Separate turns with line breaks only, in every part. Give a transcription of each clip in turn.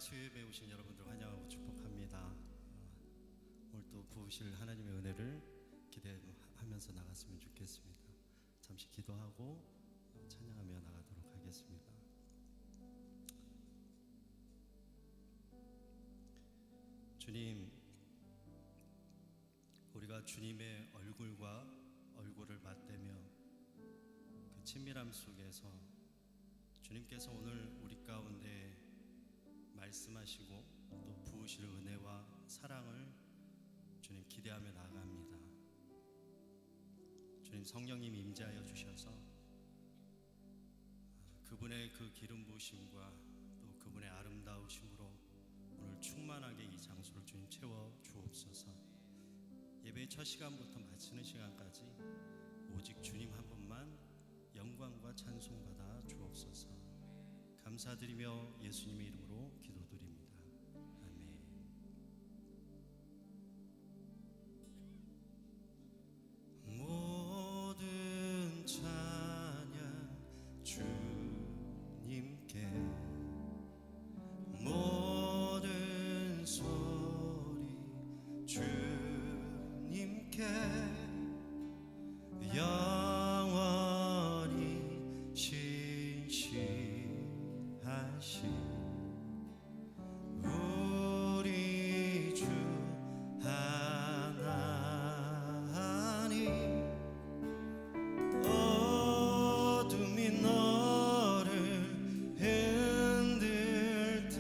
수요예배에 오신 여러분들 환영하고 축복합니다. 오늘 또 부으실 하나님의 은혜를 기대하면서 나갔으면 좋겠습니다. 잠시 기도하고 찬양하며 나가도록 하겠습니다. 주님, 우리가 주님의 얼굴과 얼굴을 맞대며 그 친밀함 속에서 주님께서 오늘 우리 가운데 말씀하시고 또 부으실 은혜와 사랑을 주님 기대하며 나아갑니다. 주님, 성령님 임재하여 주셔서 그분의 그 기름 부으심과 또 그분의 아름다우심으로 오늘 충만하게 이 장소를 주님 채워 주옵소서. 예배의 첫 시간부터 마치는 시간까지 오직 주님 한 분만 영광과 찬송받아 주옵소서. 감사드리며 예수님의 이름으로 기도드립니다. 아멘. 모든 찬양 주님께, 모든 소리 주님께 영원히 신실하신 우리 주 하나님, 어둠이 너를 흔들 때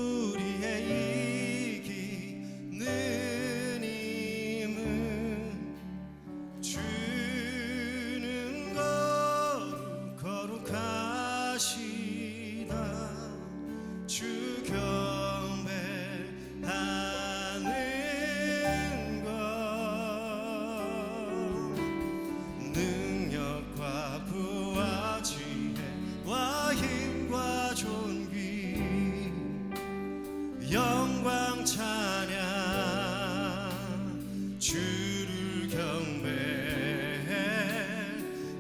우리의 이기는 힘은 주는 거룩하시다. 주 경배하는 것, 능력과 부와 지혜와 힘과 존귀, 영광 찬양 주를 경배해.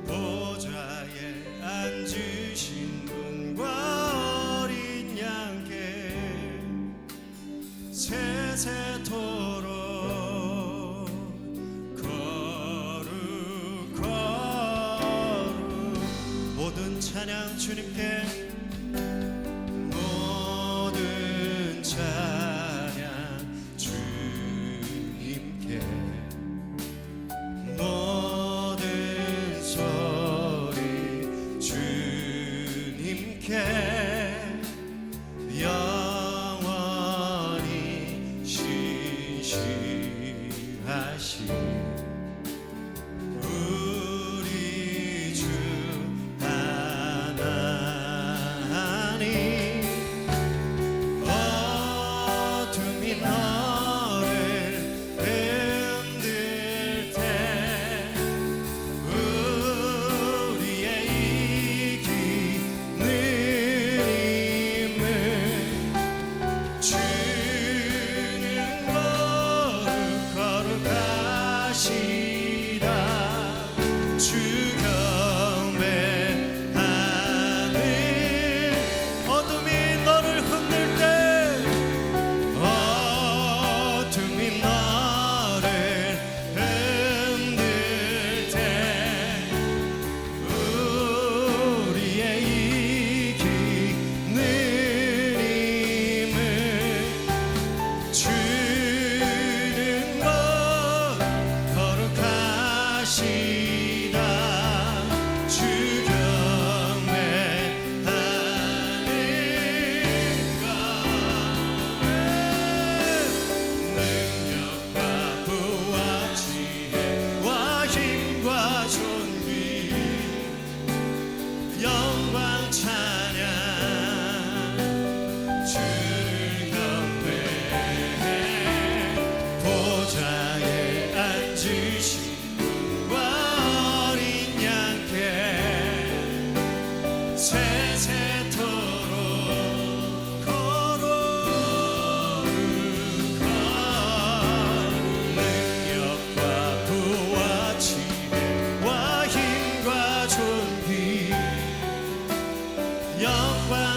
보좌에 앉으신 분과 어린 양께 세세토록 거룩 모든 찬양 주님께, 모든 찬양 주님께, 모든 소리 주님께 영원히 신실하신 우리 주 하나님, 어둠이 너를 흔들 때 우리의 이기는 힘을 주는 거룩하시다. 주 경배하는, 어둠이 너를 흔들 때, 어둠이 너를 흔들 때 우리의 이기는 힘을 주는 것 거룩하시다. 주 경배하는 것, 능력과 부와 지혜와 힘과 존귀, 영광 찬양 주를 경배해. 보좌에 앉으신 분과 어린 양께 세세토록 거룩한 능력과 부와 지혜와 힘과 존귀, 영광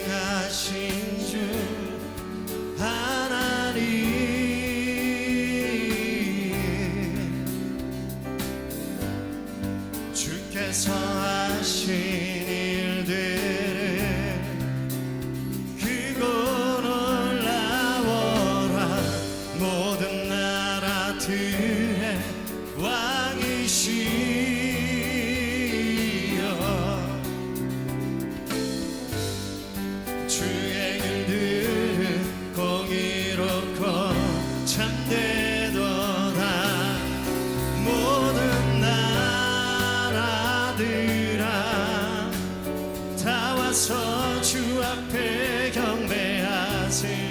전능하신 주 하나님, 주께서 하신 일들을 크고 놀라워라. 모든 나라들의 왕이시여, 주의 일들은 공의롭고 참되도다. 모든 나라들아 다 와서 주 앞에 경배하세.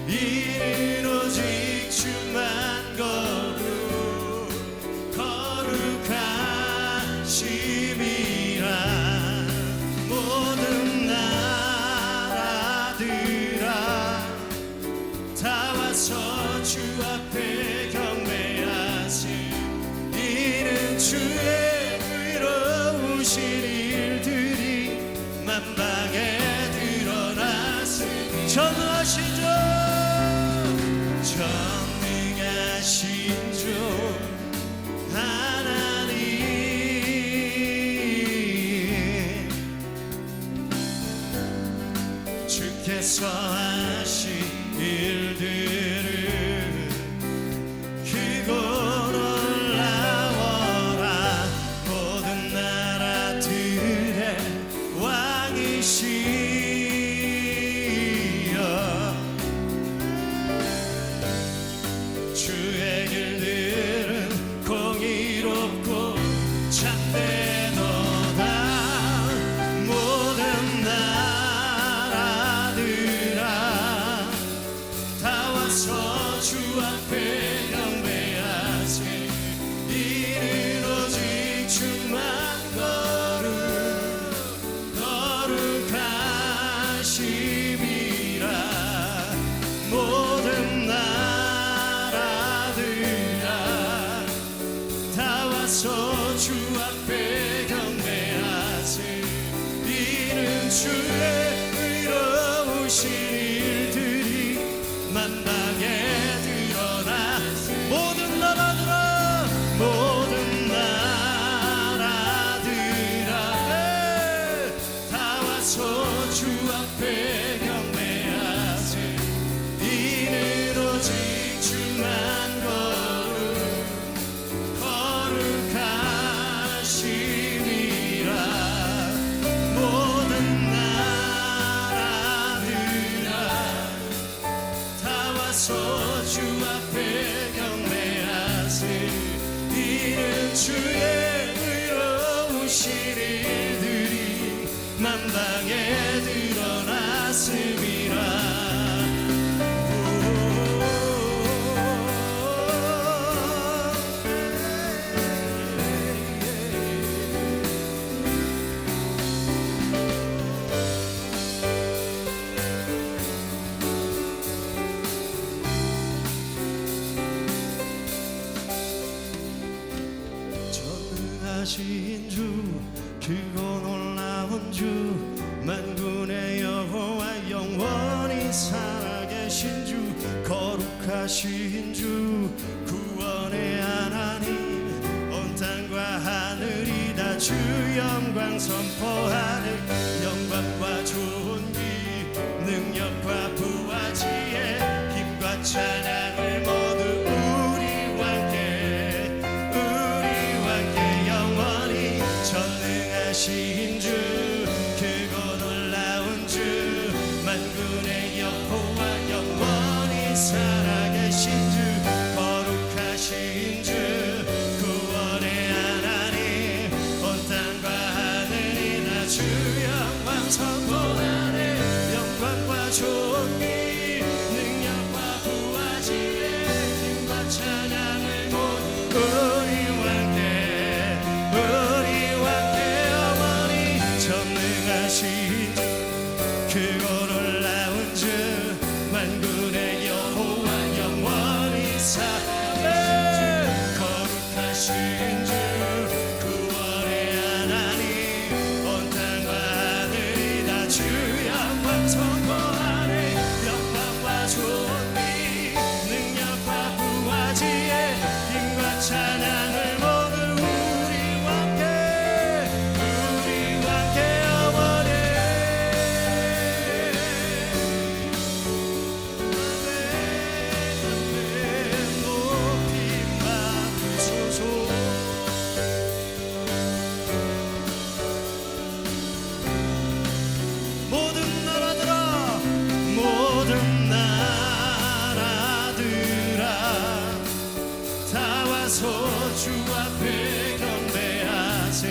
이는 오직 주만 거룩하심이라. 전능하신 주 하나님 주께서 하신 일들을 크고 놀라워라. 모든 나라들의 왕이시여 주의 길들은 공의롭고 참되도다. 모든 나라들아 다 와서 주 앞에 경배하세. 이는 오직 주만 거룩하심이라. 모든 나라들아 다 와서 주 앞에 경배하세. 이는 주의 의로우신 일들이 만방에 드러나. 모든 나라들아 모든 나라들아 다 와서 주 앞에 경배하세. 이는 오직 주만 거룩하심이라. 모든 나라들아 다 와서 주 앞에 경배하세. 이는 주의 의로우신 일들이 만방에 드러났음이라. 전능하신 주 크고 놀라운 주 만군의 여호와 영원히 살아계신 주 거룩하신 주 구원의 하나님 온 땅과 하늘이 다 주 영광 선포하는 영광과 존귀 능력과 부와 지혜 힘과 찬양을 모두 우리와 함께 영원히. 전능하신 주 크고 놀라운 주 만군의 여호와 영원히 살아계신 주 거룩하신 주 구원의 하나님 온 땅과 하늘이 다 주 영광 선포하네. 영광과 존귀 능력과 부와 지혜 힘과 찬양을 모두 우리와 함께 영원히. 전능하신 주 크고 놀라운 주 만군의 여호와 영원히 살아계신 주 거룩하신 주 구원의 하나님 온 땅과 하늘이 다 주 영광 선포하네. 영광과 존귀 능력과 부와 지혜 힘과 찬양을 모두 우리와 함께 영원히. 높임 받으소서. 모든 나라들아 모든 나라들아 다 와서 주 앞에 경배하세.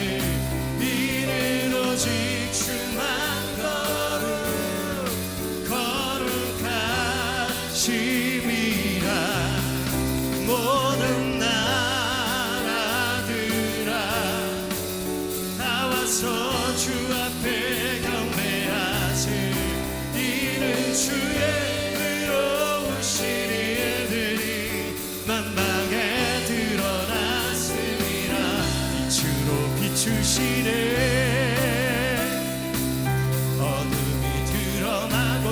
이는 오직 주만 거룩하심이라. 모든 나라들아 다 와서 주 앞에 경배하세. 이는 주의 의로우신 일들이 만방에 드러났음이라. 빛으로 비추시네. 어둠이 드러나고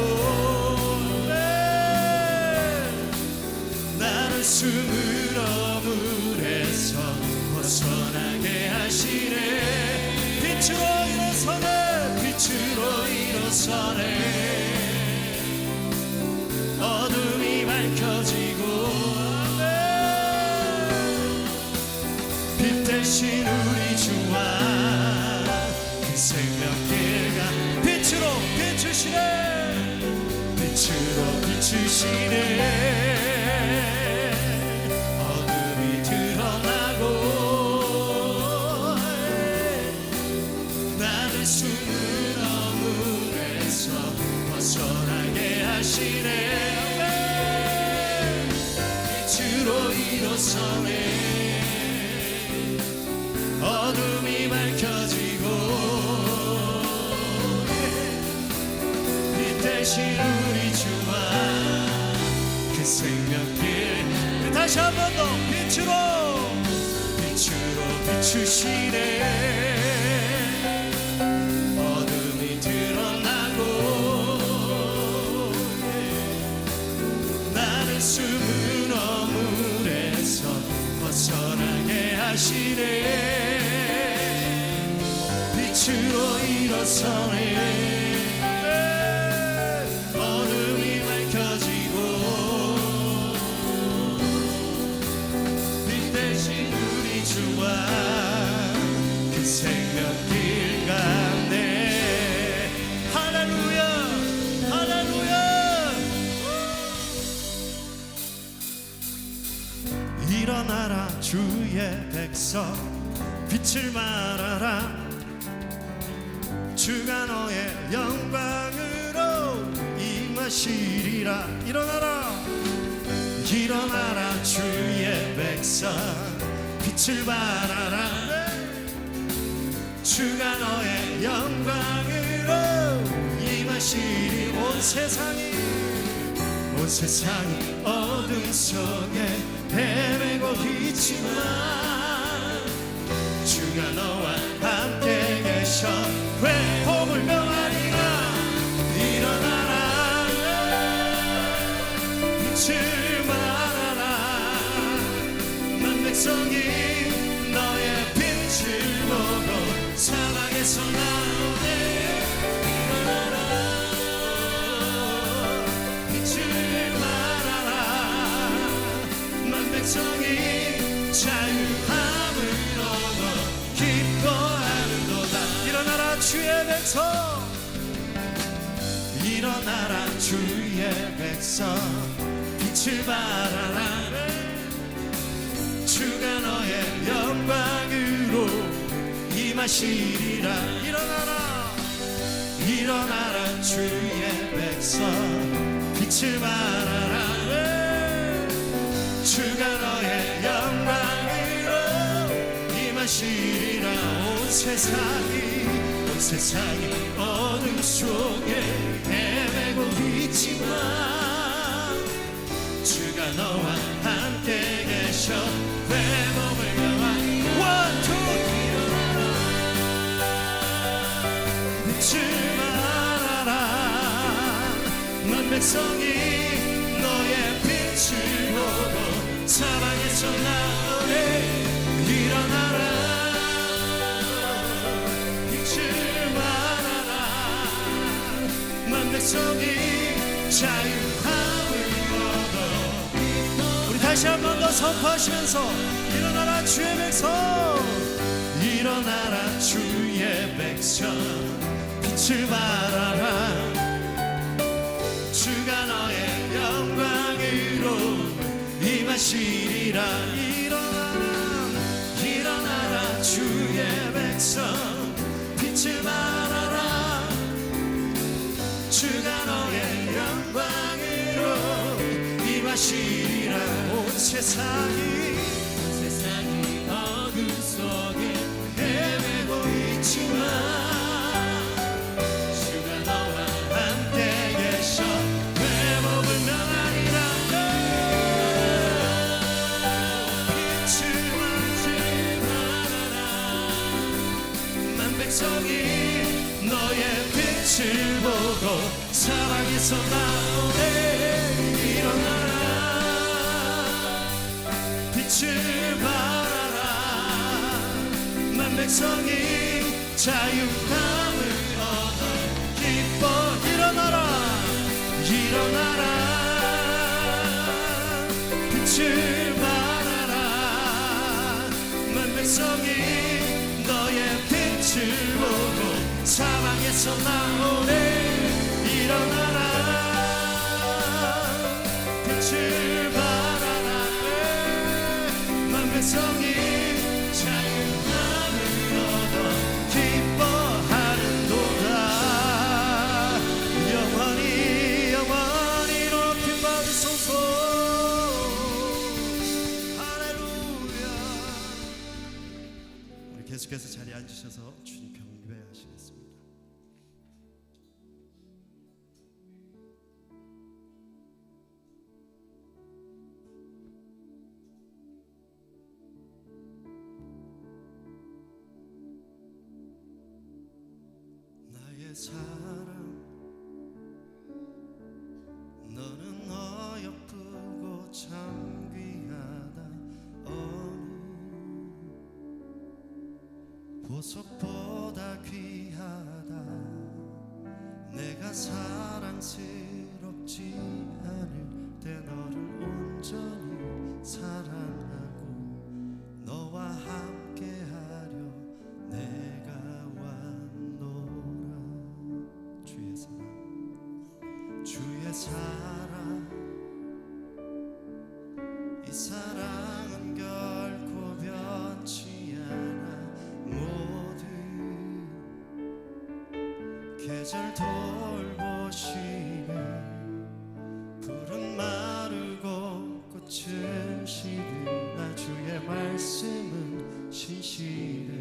벗어나게 하시네. 빛으로 일어서네, 빛으로 일어서네. 어둠이 밝혀지고 빛 대신 우리 주와 그 생명길가 빛으로 비추시네, 빛으로 비추시네. 어둠이 드러나고 나를 숨은 어둠에서 벗어나게 하시네. 빛으로 일어서네. 어둠이 밝혀지고 빛 대신 우리 주와 그 생명길. 다시 한 번 더 빛으로 비추시네. 어둠이 드러나고 나를 숨은 어물에서 벗어나게 하시네. 빛으로 일어서네. 어둠이 밝혀지고 빛 대신 우리 주와 그 생명길 가네. 할렐루야, 할렐루야. 일어나라 주의 백성, 빛을 발하라. 주가 너의 영광으로 임하시리라. 일어나라, 일어나라 주의 백성, 빛을 발하라. 주가 너의 영광으로 임하시리. 온 세상이 어둠 속에 헤매고 있지만 주가 너와 함께 계셔 회복을 명하리라. 일어나라, 빛을 발하라. 만 백성이 너의 빛을 보고 사막에서 나오네. 일어나라, 빛을 발하라. 만 백성이 자유함을 얻어 기뻐하는도다. 일어나라 주의 백성, 일어나라 주의 백성, 빛을 발하라. 주가 너의 영광으로 임하시리라. 일어나라, 일어나라 주의 백성, 빛을 발하라. 주가 너의 영광으로 임하시리라. 온 세상이 어둠 속에 헤매고 있지만 주가 너와 함께 계셔 회복을 명하니. 원투 일어나라, 빛을 발하라. 만 백성이 너의 빛을 보고 사방에서 나오네. 일어나라, 빛을 발하라. 만 백성이 자유함을 얻어. 우리 다시 한 번 더 선포하시면서 일어나라 주의 백성, 일어나라 주의 백성, 빛을 발하라. 주가 너의 영광으로 임하시리라. 일어나라 주의 백성, 빛을 발하라. 주가 너의 영광으로 임하시리라. 온 세상이 어둠 속에 헤매고 있지만 주가 너와 함께 계셔 회복을 명하리라. 빛을 발하라. 만 백성이 너의 빛을 보고 사방에서 나오네. 일어나라, 빛을 발하라. 백성이 자유함을 얻어 기뻐 일어나라 일어나라 빛을 발하라 만 백성이 너의 빛을 보고 사망에서 나오네 일어나라 빛을 발하라 만 백성이 자유함을 얻어 기뻐하는도다 영원히 영원히 높이 받으소서 할렐루야. 우리 계속해서 자리에 앉으셔서 주님 경배하시겠습니다. 나의 사랑 너는 어여쁘고 참 귀하다 어느 보석보다 귀하다 내가 사랑스럽지 않을 때 너를 온전히 사랑하고 너와 함께하려 내가 왔노라. 주의 사랑 이 사랑은 결코 변치 않아 모든 계절 돌보시네 푸른 마르고 꽃은 시드나 주의 말씀은 신실해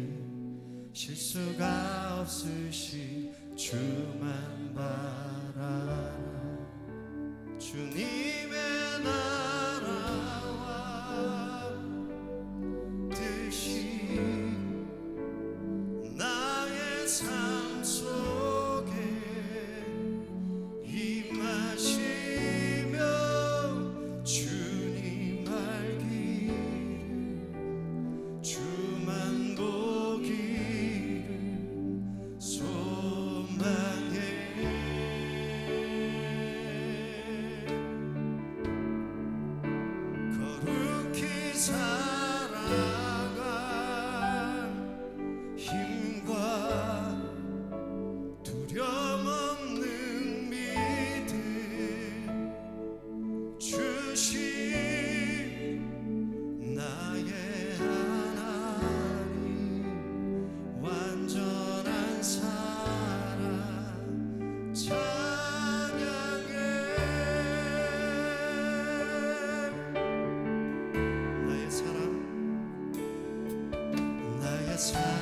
실수가 없으신 주만 바라라 주님의 나라와 뜻이 나의 삶 속에 임하시며 주님 알기를 주만 보기를 소망해 거룩히 살아갈 힘과 두려움 없는 믿음 주신 나의 하나님 완전한 사랑 찬양해 나의 사랑 나의 사랑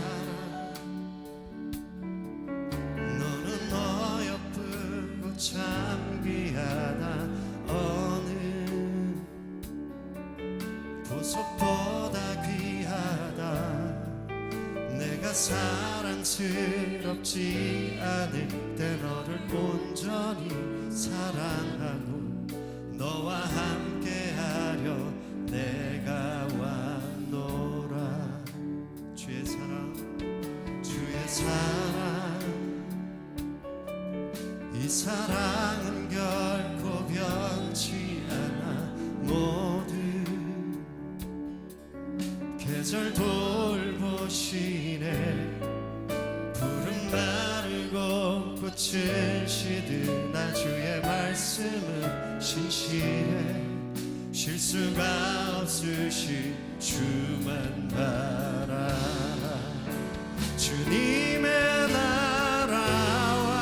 너는 어여쁘고 참 귀하다 어느 보석보다 귀하다 내가 사랑스럽지 않을 때 너를 온전히 사랑하고 너와 함께하려 내가 왔노라. 주의 사랑 이 사랑은 결코 변치 않아 모든 계절 돌보시네 푸른 마르고 꽃은 시드나 주의 말씀은 신실해 실수가 없으신 주만 바라라 주님의 나라와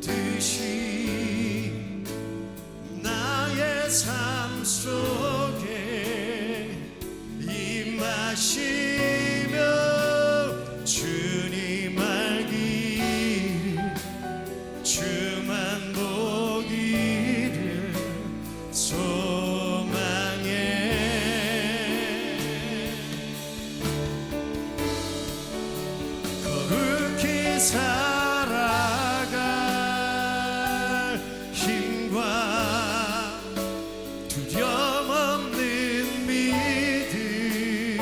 뜻이 나의 삶 속에 임하시며 주님 알기를 주만 보기를 소망해 거룩히 살아갈 힘과 두려움 없는 믿음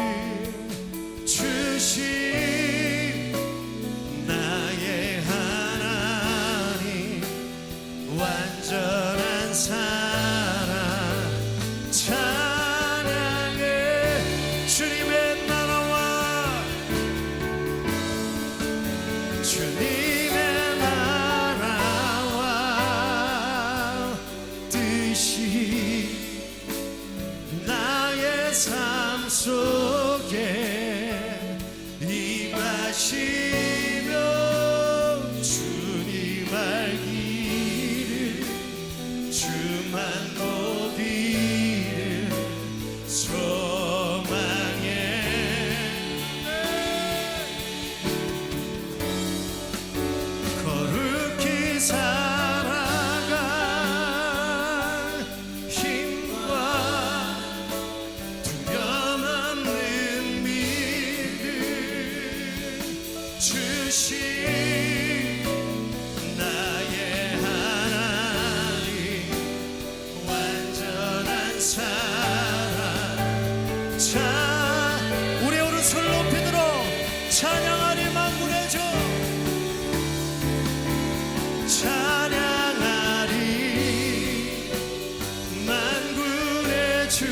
주님의 나라와 뜻이 나의 삶 속에 임하시며 주님 알기를 주만 보기를 소망해 거룩히 살아갈 힘과 두려움 없는 믿음 주신 나의 하나님 완전한 사랑 자 우리 오른손 높이 들어 찬양하리 만군의 주 찬양하리 만군의 주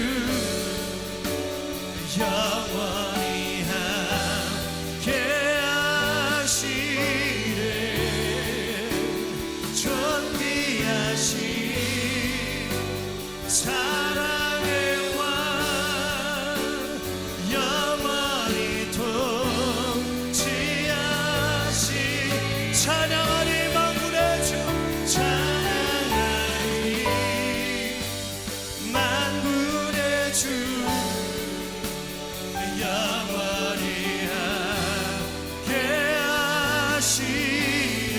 영원히 함께 하시네 존귀하신 사랑의 왕 영원히 통치하신 찬양하리 만군의 주 찬양하리 만군의 주 영원히 함께 하시네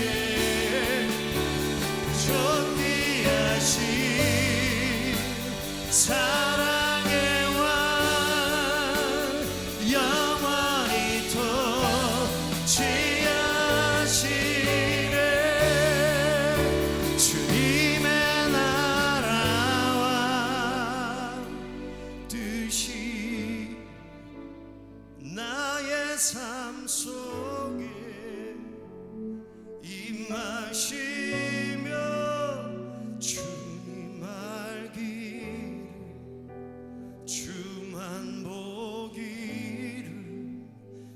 존귀하신 사랑의 왕 영원히 통치하시네 주님의 나라와 뜻이 나의 삶 속에 임하시며 주님 알기를 주만 보기를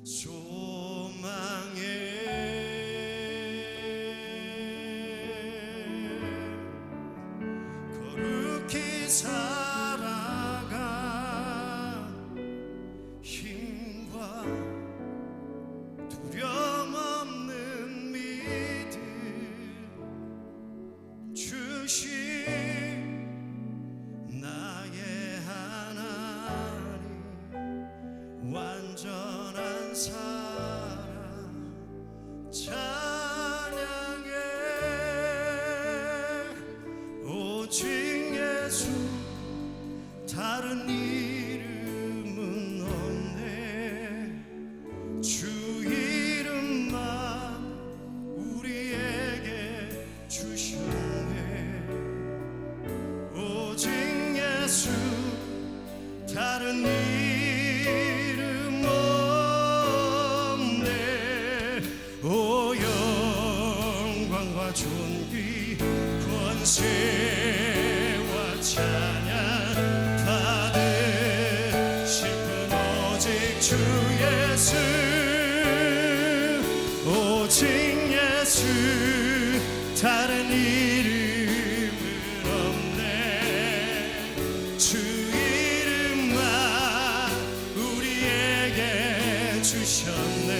소망해 거룩히 살아가 힘과 두려움 없는 믿음 주신 나의 하나님 완전한 사랑 찬양해 오직 예수 다른 이름은 없네 주 이름만 우리에게 주셨네 오직 예수 다른 이름 없네 오 영광과 존귀 권세와 찬양 받으실 분 오직 주 예수 오직 예수 다른 이름은 없네 주 이름만 우리에게 주셨네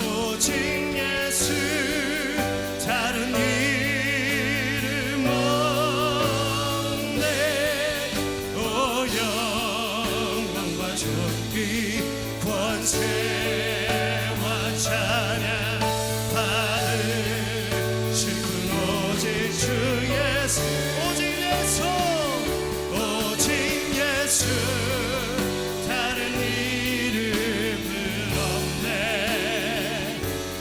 오직 예수 다른 이름 없네 오 영광과 존귀 권세와 찬양 받으실 분 오직 주 예수 오직 예수 오직 예수 다른 이름은 없네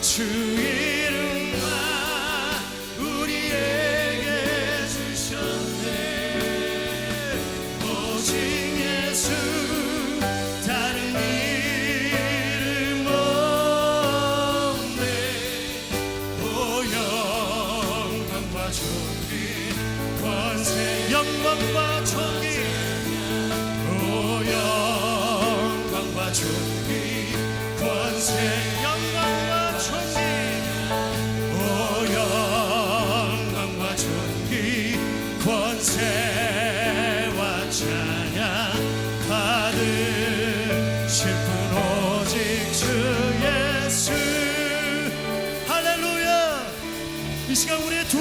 주 이름만 우리에게 주셨네 오직 예수 다른 이름 없네 오 영광과 존귀 권세 영광과 존귀 오 영광과 존귀 권세 영광과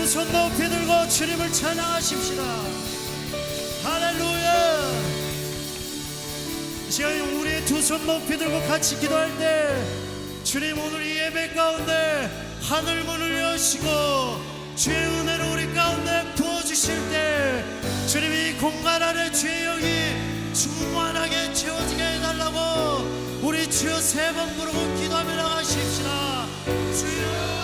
두 손 높이 들고 주님을 찬양하십시다. 할렐루야. 이 시간 우리의 두 손 높이 들고 같이 기도할 때 주님 오늘 이 예배 가운데 하늘 문을 여시고 주의 은혜를 우리 가운데 부어주실 때 주님 이 공간 안에 주의 영이 충만하게 채워지게 해달라고 우리 주여 세 번 부르고 기도하며 나가십시다. 주여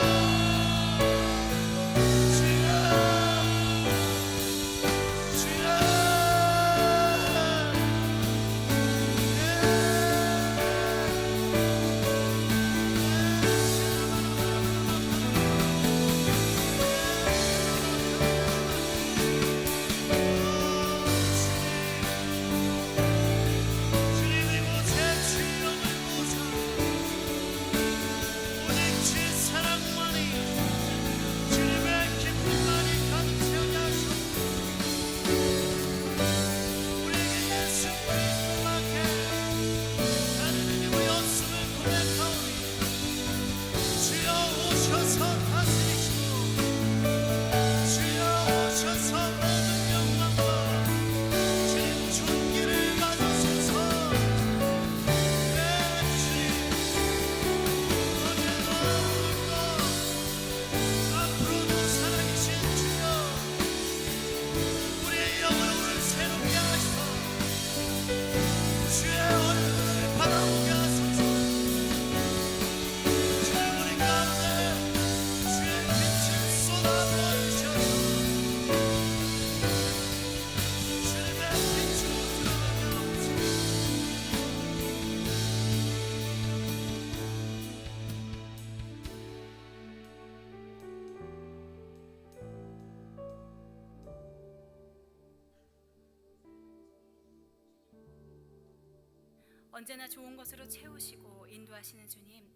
언제나 좋은 것으로 채우시고 인도하시는 주님,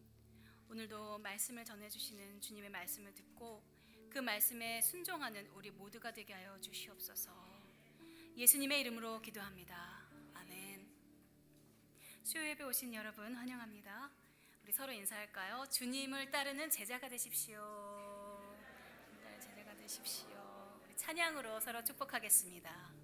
오늘도 말씀을 전해주시는 주님의 말씀을 듣고 그 말씀에 순종하는 우리 모두가 되게 하여 주시옵소서. 예수님의 이름으로 기도합니다. 아멘. 수요예배 오신 여러분 환영합니다. 우리 서로 인사할까요? 주님을 따르는 제자가 되십시오. 제자가 되십시오. 우리 찬양으로 서로 축복하겠습니다.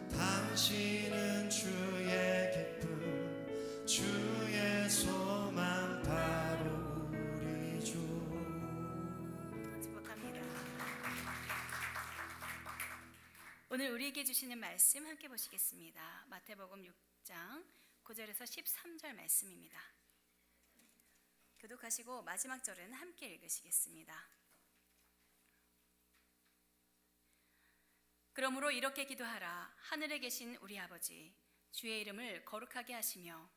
당신은 주의 기쁨 주의 소망 바로 우리 주.
축복합니다. 오늘 우리에게 주시는 말씀 함께 보시겠습니다. 마태복음 6장 9절에서 13절 말씀입니다. 교독하시고 마지막 절은 함께 읽으시겠습니다. 그러므로 이렇게 기도하라. 하늘에 계신 우리 아버지, 주의 이름을 거룩하게 하시며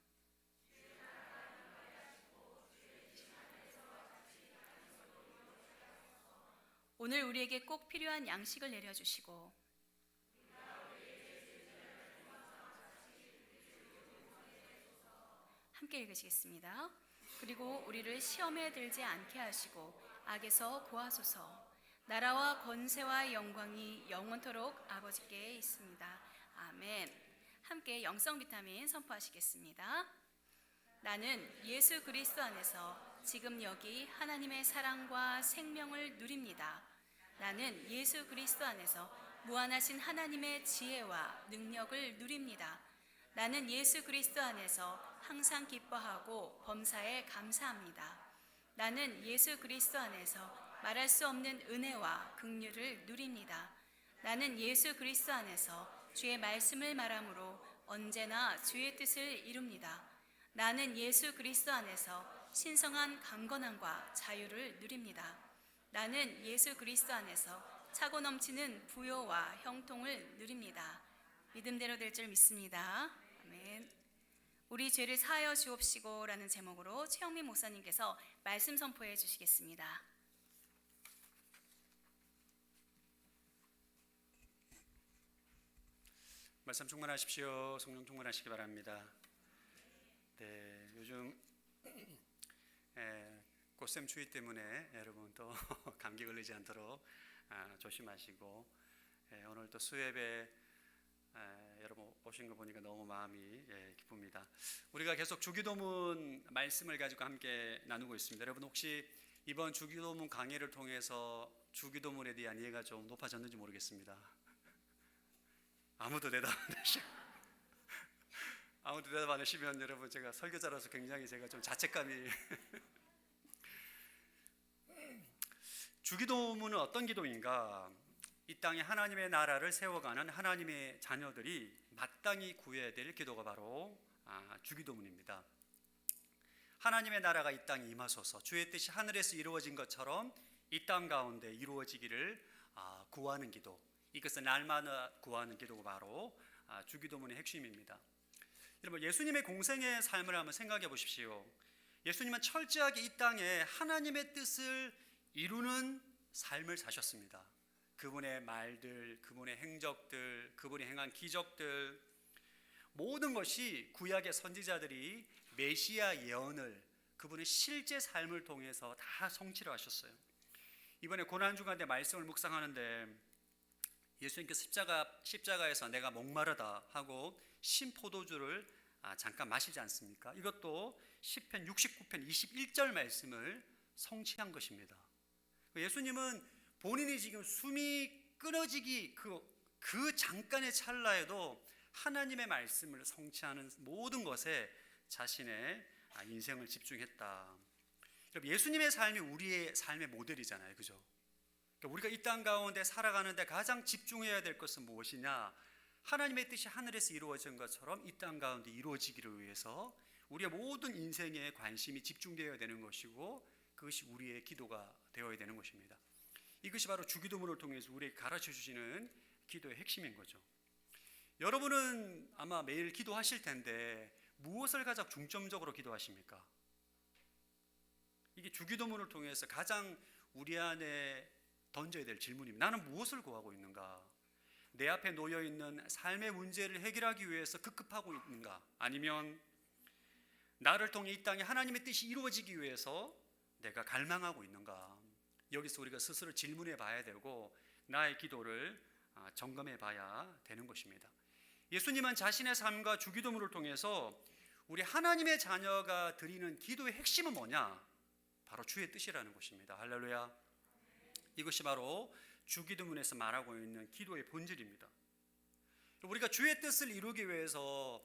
오늘 우리에게 꼭 필요한 양식을 내려주시고 함께 읽으시겠습니다. 그리고 우리를 시험에 들지 않게 하시고 악에서 구하소서. 나라와 권세와 영광이 영원토록 아버지께 있습니다. 아멘. 함께 영성 비타민 선포하시겠습니다. 나는 예수 그리스도 안에서 지금 여기 하나님의 사랑과 생명을 누립니다. 나는 예수 그리스도 안에서 무한하신 하나님의 지혜와 능력을 누립니다. 나는 예수 그리스도 안에서 항상 기뻐하고 범사에 감사합니다. 나는 예수 그리스도 안에서 말할 수 없는 은혜와 긍휼을 누립니다. 나는 예수 그리스도 안에서 주의 말씀을 말함으로 언제나 주의 뜻을 이룹니다. 나는 예수 그리스도 안에서 신성한 강건함과 자유를 누립니다. 나는 예수 그리스도 안에서 차고 넘치는 부요와 형통을 누립니다. 믿음대로 될 줄 믿습니다. 아멘. 우리 죄를 사하여 주옵시고라는 제목으로 최영민 목사님께서 말씀 선포해 주시겠습니다.
말씀 충만하십시오. 성령 충만하시기 바랍니다. 네, 요즘 꽃샘 추위 때문에 여러분 또 감기 걸리지 않도록 조심하시고, 오늘 또 수협에 여러분 오신 거 보니까 너무 마음이 기쁩니다. 우리가 계속 주기도문 말씀을 가지고 함께 나누고 있습니다. 여러분 혹시 이번 주기도문 강의를 통해서 주기도문에 대한 이해가 좀 높아졌는지 모르겠습니다. 아무도 대답 안 하시고, 아무도 대답 안 하시면 여러분 제가 설교자로서 굉장히 제가 좀 자책감이 주기도문은 어떤 기도인가? 이 땅에 하나님의 나라를 세워가는 하나님의 자녀들이 마땅히 구해야 될 기도가 바로 주기도문입니다. 하나님의 나라가 이 땅에 임하소서, 주의 뜻이 하늘에서 이루어진 것처럼 이 땅 가운데 이루어지기를 구하는 기도, 이것은 날마다 구하는 기도가 바로 주기도문의 핵심입니다. 여러분, 예수님의 공생의 삶을 한번 생각해 보십시오. 예수님은 철저하게 이 땅에 하나님의 뜻을 이루는 삶을 사셨습니다. 그분의 말들, 그분의 행적들, 그분이 행한 기적들, 모든 것이 구약의 선지자들이 메시아 예언을 그분의 실제 삶을 통해서 다 성취를 하셨어요. 이번에 고난주간에 말씀을 묵상하는데 예수님께서 십자가에서 내가 목마르다 하고 신포도주를 잠깐 마시지 않습니까? 이것도 시편 69편 21절 말씀을 성취한 것입니다. 예수님은 본인이 지금 숨이 끊어지기 그 잠깐의 찰나에도 하나님의 말씀을 성취하는 모든 것에 자신의 인생을 집중했다. 예수님의 삶이 우리의 삶의 모델이잖아요, 그죠? 우리가 이 땅 가운데 살아가는데 가장 집중해야 될 것은 무엇이냐? 하나님의 뜻이 하늘에서 이루어진 것처럼 이 땅 가운데 이루어지기를 위해서 우리의 모든 인생에 관심이 집중되어야 되는 것이고, 그것이 우리의 기도가 되어야 되는 것입니다. 이것이 바로 주기도문을 통해서 우리에게 가르쳐 주시는 기도의 핵심인 거죠. 여러분은 아마 매일 기도하실 텐데 무엇을 가장 중점적으로 기도하십니까? 이게 주기도문을 통해서 가장 우리 안에 던져야 될 질문입니다. 나는 무엇을 구하고 있는가? 내 앞에 놓여 있는 삶의 문제를 해결하기 위해서 급급하고 있는가? 아니면 나를 통해 이 땅에 하나님의 뜻이 이루어지기 위해서 내가 갈망하고 있는가? 여기서 우리가 스스로 질문해 봐야 되고 나의 기도를 점검해 봐야 되는 것입니다. 예수님은 자신의 삶과 주기도문을 통해서 우리 하나님의 자녀가 드리는 기도의 핵심은 뭐냐? 바로 주의 뜻이라는 것입니다. 할렐루야. 이것이 바로 주기도문에서 말하고 있는 기도의 본질입니다. 우리가 주의 뜻을 이루기 위해서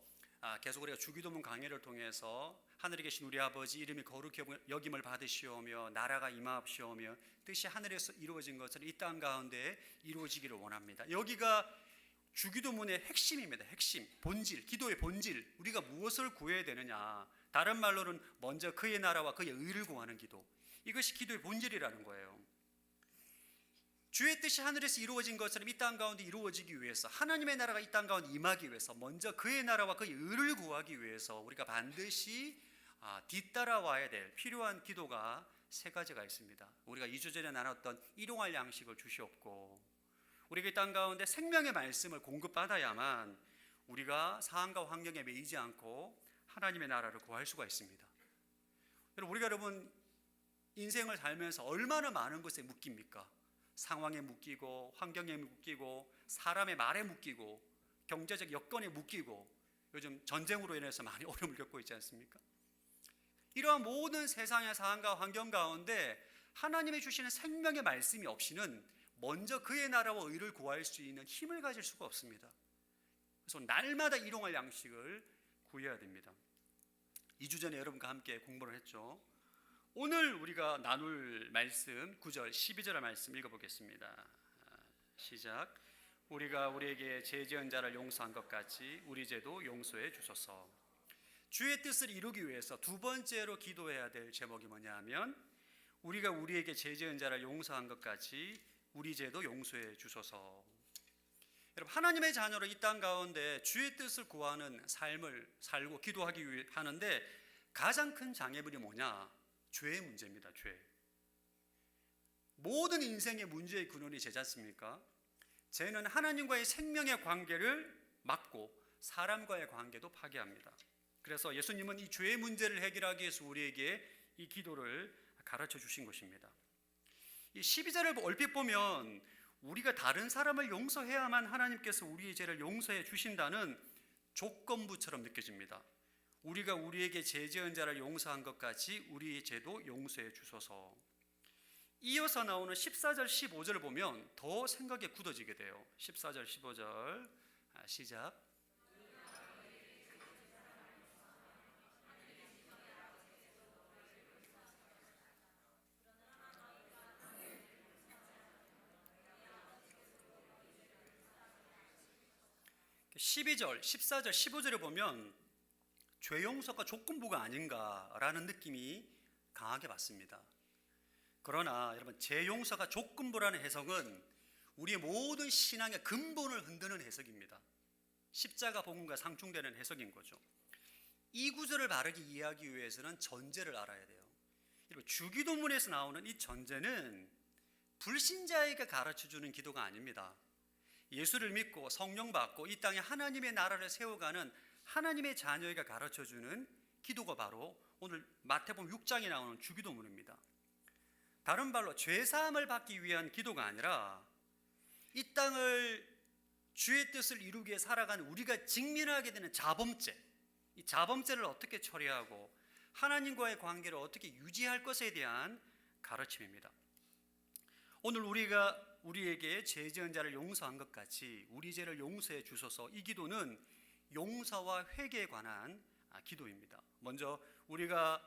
계속 우리가 주기도문 강해를 통해서 하늘에 계신 우리 아버지 이름이 거룩히 여김을 받으시오며 나라가 임하옵시오며 뜻이 하늘에서 이루어진 것처럼 이 땅 가운데 이루어지기를 원합니다. 여기가 주기도문의 핵심입니다. 핵심, 본질, 기도의 본질. 우리가 무엇을 구해야 되느냐? 다른 말로는 먼저 그의 나라와 그의 의를 구하는 기도. 이것이 기도의 본질이라는 거예요. 주의 뜻이 하늘에서 이루어진 것처럼 이 땅 가운데 이루어지기 위해서, 하나님의 나라가 이 땅 가운데 임하기 위해서 먼저 그의 나라와 그의 의를 구하기 위해서 우리가 반드시 뒤따라와야 될 필요한 기도가 세 가지가 있습니다. 우리가 2주 전에 나눴던 일용할 양식을 주시옵고, 우리가 이 땅 가운데 생명의 말씀을 공급받아야만 우리가 상황과 환경에 매이지 않고 하나님의 나라를 구할 수가 있습니다. 여러분 인생을 살면서 얼마나 많은 것에 묶입니까? 상황에 묶이고, 환경에 묶이고, 사람의 말에 묶이고, 경제적 여건에 묶이고, 요즘 전쟁으로 인해서 많이 어려움을 겪고 있지 않습니까? 이러한 모든 세상의 상황과 환경 가운데 하나님이 주시는 생명의 말씀이 없이는 먼저 그의 나라와 의를 구할 수 있는 힘을 가질 수가 없습니다. 그래서 날마다 일용할 양식을 구해야 됩니다. 2주 전에 여러분과 함께 공부를 했죠. 오늘 우리가 나눌 말씀 9절 12절 말씀 읽어보겠습니다. 시작. 우리가 우리에게 죄 지은 자를 용서한 것 같이 우리 죄도 용서해 주소서. 주의 뜻을 이루기 위해서 두 번째로 기도해야 될 제목이 뭐냐 하면 우리가 우리에게 죄 지은 자를 용서한 것 같이 우리 죄도 용서해 주소서. 여러분, 하나님의 자녀로 이 땅 가운데 주의 뜻을 구하는 삶을 살고 기도하기 위해 하는데 가장 큰 장애물이 뭐냐? 죄의 문제입니다. 죄. 모든 인생의 문제의 근원이 죄지 않습니까? 죄는 하나님과의 생명의 관계를 막고 사람과의 관계도 파괴합니다. 그래서 예수님은 이 죄의 문제를 해결하기 위해서 우리에게 이 기도를 가르쳐 주신 것입니다. 이 12절을 얼핏 보면 우리가 다른 사람을 용서해야만 하나님께서 우리의 죄를 용서해 주신다는 조건부처럼 느껴집니다. 우리가 우리에게 죄 지은 자를 용서한 것 같이 우리의 죄도 용서해 주소서. 이어서 나오는 14절 15절을 보면 더 생각이 굳어지게 돼요. 14절 15절 시작. 12절, 14절, 15절에 보면 죄 용서가 조건부가 아닌가라는 느낌이 강하게 받습니다. 그러나 여러분, 죄 용서가 조건부라는 해석은 우리의 모든 신앙의 근본을 흔드는 해석입니다. 십자가 복음과 상충되는 해석인 거죠. 이 구절을 바르게 이해하기 위해서는 전제를 알아야 돼요. 여러분, 주기도문에서 나오는 이 전제는 불신자에게 가르쳐주는 기도가 아닙니다. 예수를 믿고 성령 받고 이 땅에 하나님의 나라를 세워가는 하나님의 자녀에게 가르쳐주는 기도가 바로 오늘 마태복음 6장에 나오는 주기도문입니다. 다른 말로 죄사함을 받기 위한 기도가 아니라 이 땅을 주의 뜻을 이루기 위해 살아가는 우리가 직면하게 되는 자범죄, 이 자범죄를 어떻게 처리하고 하나님과의 관계를 어떻게 유지할 것에 대한 가르침입니다. 오늘 우리가 우리에게 죄 지은 자를 용서한 것 같이 우리 죄를 용서해 주소서. 이 기도는 용서와 회개에 관한 기도입니다. 먼저 우리가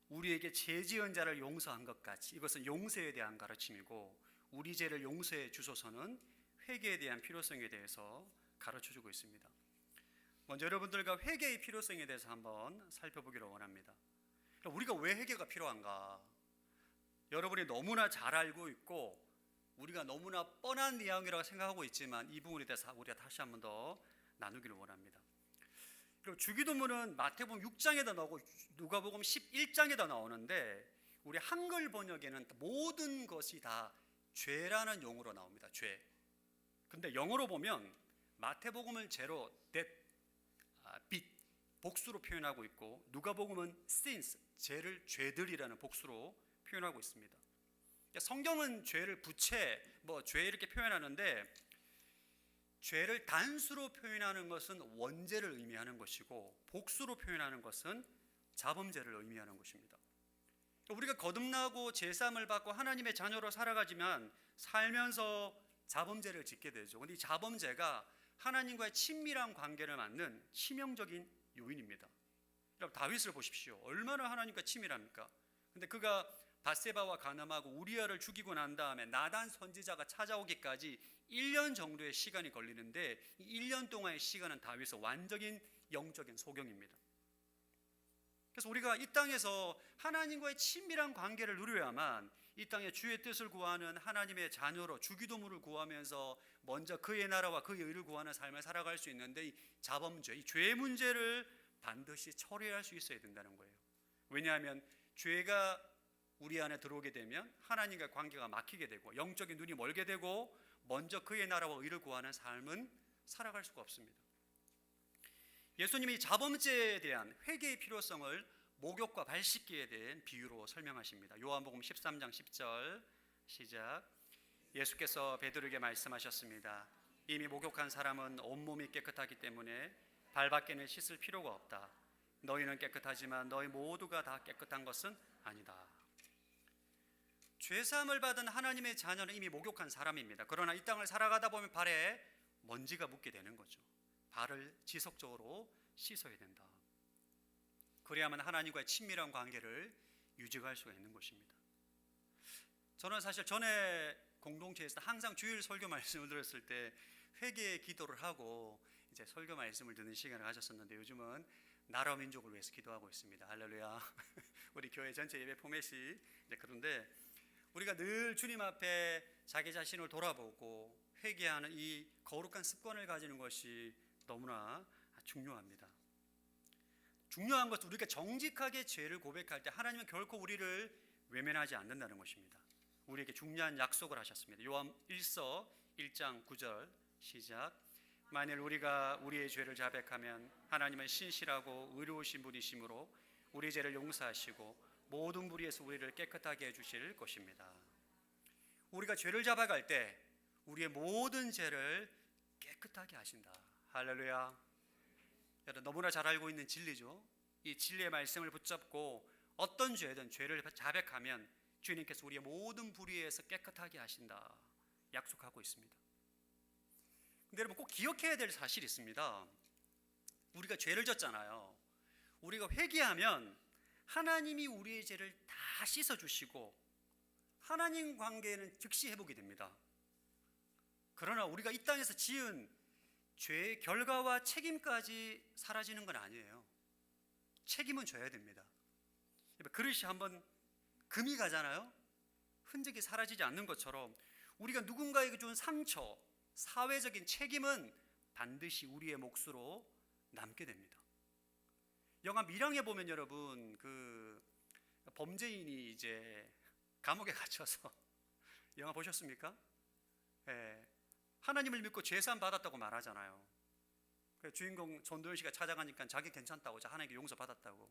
우리에게 죄 지은 자를 용서한 것 같이, 이것은 용서에 대한 가르침이고, 우리 죄를 용서해 주소서는 회개에 대한 필요성에 대해서 가르쳐주고 있습니다. 먼저 여러분들과 회개의 필요성에 대해서 한번 살펴보기를 원합니다. 우리가 왜 회개가 필요한가? 여러분이 너무나 잘 알고 있고 우리가 너무나 뻔한 내용이라고 생각하고 있지만 이 부분에 대해서 우리가 다시 한번 더 나누기를 원합니다. 그리고 주기도문은 마태복음 6장에도 나오고 누가복음 11장에도 나오는데 우리 한글 번역에는 모든 것이 다 죄라는 용어로 나옵니다. 죄. 근데 영어로 보면 마태복음은 죄로 빛, 복수로 표현하고 있고 누가복음은 sins, 죄를 죄들이라는 복수로 표현하고 있습니다. 성경은 죄를 부채, 죄 이렇게 표현하는데 죄를 단수로 표현하는 것은 원죄를 의미하는 것이고 복수로 표현하는 것은 자범죄를 의미하는 것입니다. 우리가 거듭나고 제사함을 받고 하나님의 자녀로 살아가지만 살면서 자범죄를 짓게 되죠. 그런데 이 자범죄가 하나님과의 친밀한 관계를 맞는 치명적인 요인입니다. 여러분, 다윗을 보십시오. 얼마나 하나님과 친밀합니까? 근데 그가 밧세바와 간음하고 우리아를 죽이고 난 다음에 나단 선지자가 찾아오기까지 1년 정도의 시간이 걸리는데 이 1년 동안의 시간은 다윗의 완전인 영적인 소경입니다. 그래서 우리가 이 땅에서 하나님과의 친밀한 관계를 누려야만 이 땅에 주의 뜻을 구하는 하나님의 자녀로 주기도문을 구하면서 먼저 그의 나라와 그의 의를 구하는 삶을 살아갈 수 있는데 이 자범죄, 이 죄의 문제를 반드시 처리할 수 있어야 된다는 거예요. 왜냐하면 죄가 우리 안에 들어오게 되면 하나님과 관계가 막히게 되고 영적인 눈이 멀게 되고 먼저 그의 나라와 의를 구하는 삶은 살아갈 수가 없습니다. 예수님이 자범죄에 대한 회개의 필요성을 목욕과 발 씻기에 대한 비유로 설명하십니다. 요한복음 13장 10절 시작. 예수께서 베드로에게 말씀하셨습니다. 이미 목욕한 사람은 온몸이 깨끗하기 때문에 발밖에는 씻을 필요가 없다. 너희는 깨끗하지만 너희 모두가 다 깨끗한 것은 아니다. 죄사함을 받은 하나님의 자녀는 이미 목욕한 사람입니다. 그러나 이 땅을 살아가다 보면 발에 먼지가 묻게 되는 거죠. 발을 지속적으로 씻어야 된다. 그래야만 하나님과의 친밀한 관계를 유지할 수가 있는 것입니다. 저는 사실 전에 공동체에서 항상 주일 설교 말씀을 들었을 때 회개의 기도를 하고 이제 설교 말씀을 듣는 시간을 가졌었는데, 요즘은 나라 민족을 위해서 기도하고 있습니다. 할렐루야. 우리 교회 전체 예배 포맷이 그런데, 우리가 늘 주님 앞에 자기 자신을 돌아보고 회개하는 이 거룩한 습관을 가지는 것이 너무나 중요합니다. 중요한 것은 우리가 정직하게 죄를 고백할 때 하나님은 결코 우리를 외면하지 않는다는 것입니다. 우리에게 중요한 약속을 하셨습니다. 요한 1서 1장 9절 시작. 만일 우리가 우리의 죄를 자백하면 하나님은 신실하고 의로우신 분이시므로 우리 죄를 용서하시고 모든 불의에서 우리를 깨끗하게 해주실 것입니다. 우리가 죄를 자백할 때 우리의 모든 죄를 깨끗하게 하신다. 할렐루야. 여러분 너무나 잘 알고 있는 진리죠. 이 진리의 말씀을 붙잡고 어떤 죄든 죄를 자백하면 주님께서 우리의 모든 불의에서 깨끗하게 하신다 약속하고 있습니다. 근데 여러분 꼭 기억해야 될 사실이 있습니다. 우리가 죄를 졌잖아요. 우리가 회개하면 하나님이 우리의 죄를 다 씻어주시고 하나님 관계는 즉시 회복이 됩니다. 그러나 우리가 이 땅에서 지은 죄의 결과와 책임까지 사라지는 건 아니에요. 책임은 져야 됩니다. 그릇이 한번 금이 가잖아요. 흔적이 사라지지 않는 것처럼 우리가 누군가에게 준 상처, 사회적인 책임은 반드시 우리의 몫으로 남게 됩니다. 영화 밀양에 보면 여러분 그 범죄인이 이제 감옥에 갇혀서 영화 보셨습니까? 예, 하나님을 믿고 죄사함 받았다고 말하잖아요. 주인공 전도연 씨가 찾아가니까 자기 괜찮다고, 하나님께 용서 받았다고.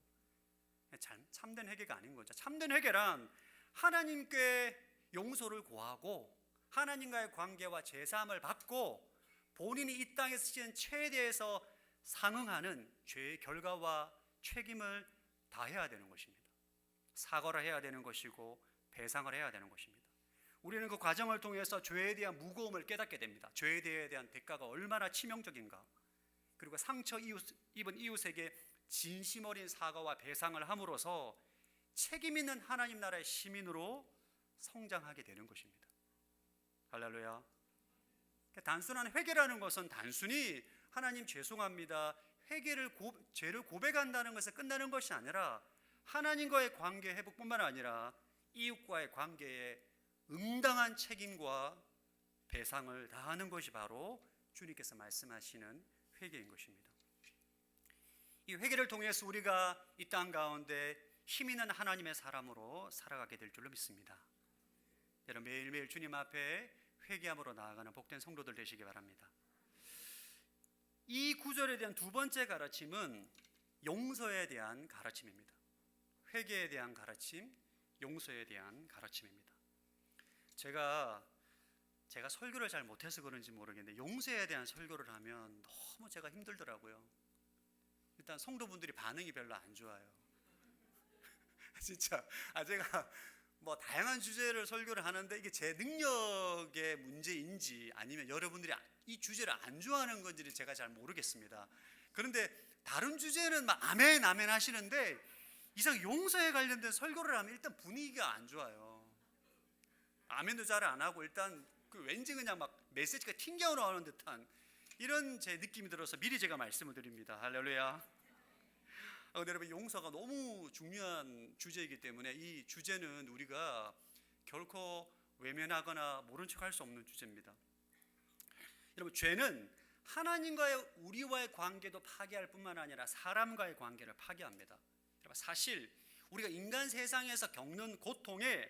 참된 회개가 아닌 거죠. 참된 회개란 하나님께 용서를 구하고 하나님과의 관계와 제사함을 받고 본인이 이 땅에서 지은 죄에 대해서 상응하는 죄의 결과와 책임을 다해야 되는 것입니다. 사과를 해야 되는 것이고 배상을 해야 되는 것입니다. 우리는 그 과정을 통해서 죄에 대한 무거움을 깨닫게 됩니다. 죄에 대한 대가가 얼마나 치명적인가. 그리고 상처 입은 이웃에게 진심 어린 사과와 배상을 함으로써 책임 있는 하나님 나라의 시민으로 성장하게 되는 것입니다. 할렐루야. 단순한 회개라는 것은 단순히 하나님 죄송합니다, 죄를 고백한다는 것에 끝나는 것이 아니라 하나님과의 관계 회복뿐만 아니라 이웃과의 관계에 응당한 책임과 배상을 다하는 것이 바로 주님께서 말씀하시는 회개인 것입니다. 이 회개를 통해서 우리가 이 땅 가운데 힘 있는 하나님의 사람으로 살아가게 될 줄로 믿습니다. 여러분 매일매일 주님 앞에 회개함으로 나아가는 복된 성도들 되시기 바랍니다. 이 구절에 대한 두 번째 가르침은 용서에 대한 가르침입니다. 회개에 대한 가르침, 용서에 대한 가르침입니다. 제가 설교를 잘 못해서 그런지 모르겠는데 용서에 대한 설교를 하면 너무 제가 힘들더라고요. 일단 성도분들이 반응이 별로 안 좋아요. 진짜 제가 뭐 다양한 주제를 설교를 하는데 이게 제 능력의 문제인지 아니면 여러분들이 이 주제를 안 좋아하는 건지를 제가 잘 모르겠습니다. 그런데 다른 주제는 막 아멘 아멘 하시는데 이상 용서에 관련된 설교를 하면 일단 분위기가 안 좋아요. 아멘도 잘 안 하고 일단 왠지 그냥 막 메시지가 튕겨 나오는 듯한 이런 제 느낌이 들어서 미리 제가 말씀을 드립니다. 할렐루야. 여러분 용서가 너무 중요한 주제이기 때문에 이 주제는 우리가 결코 외면하거나 모른 척할 수 없는 주제입니다. 여러분 죄는 하나님과의 우리와의 관계도 파괴할 뿐만 아니라 사람과의 관계를 파괴합니다. 여러분 사실 우리가 인간 세상에서 겪는 고통의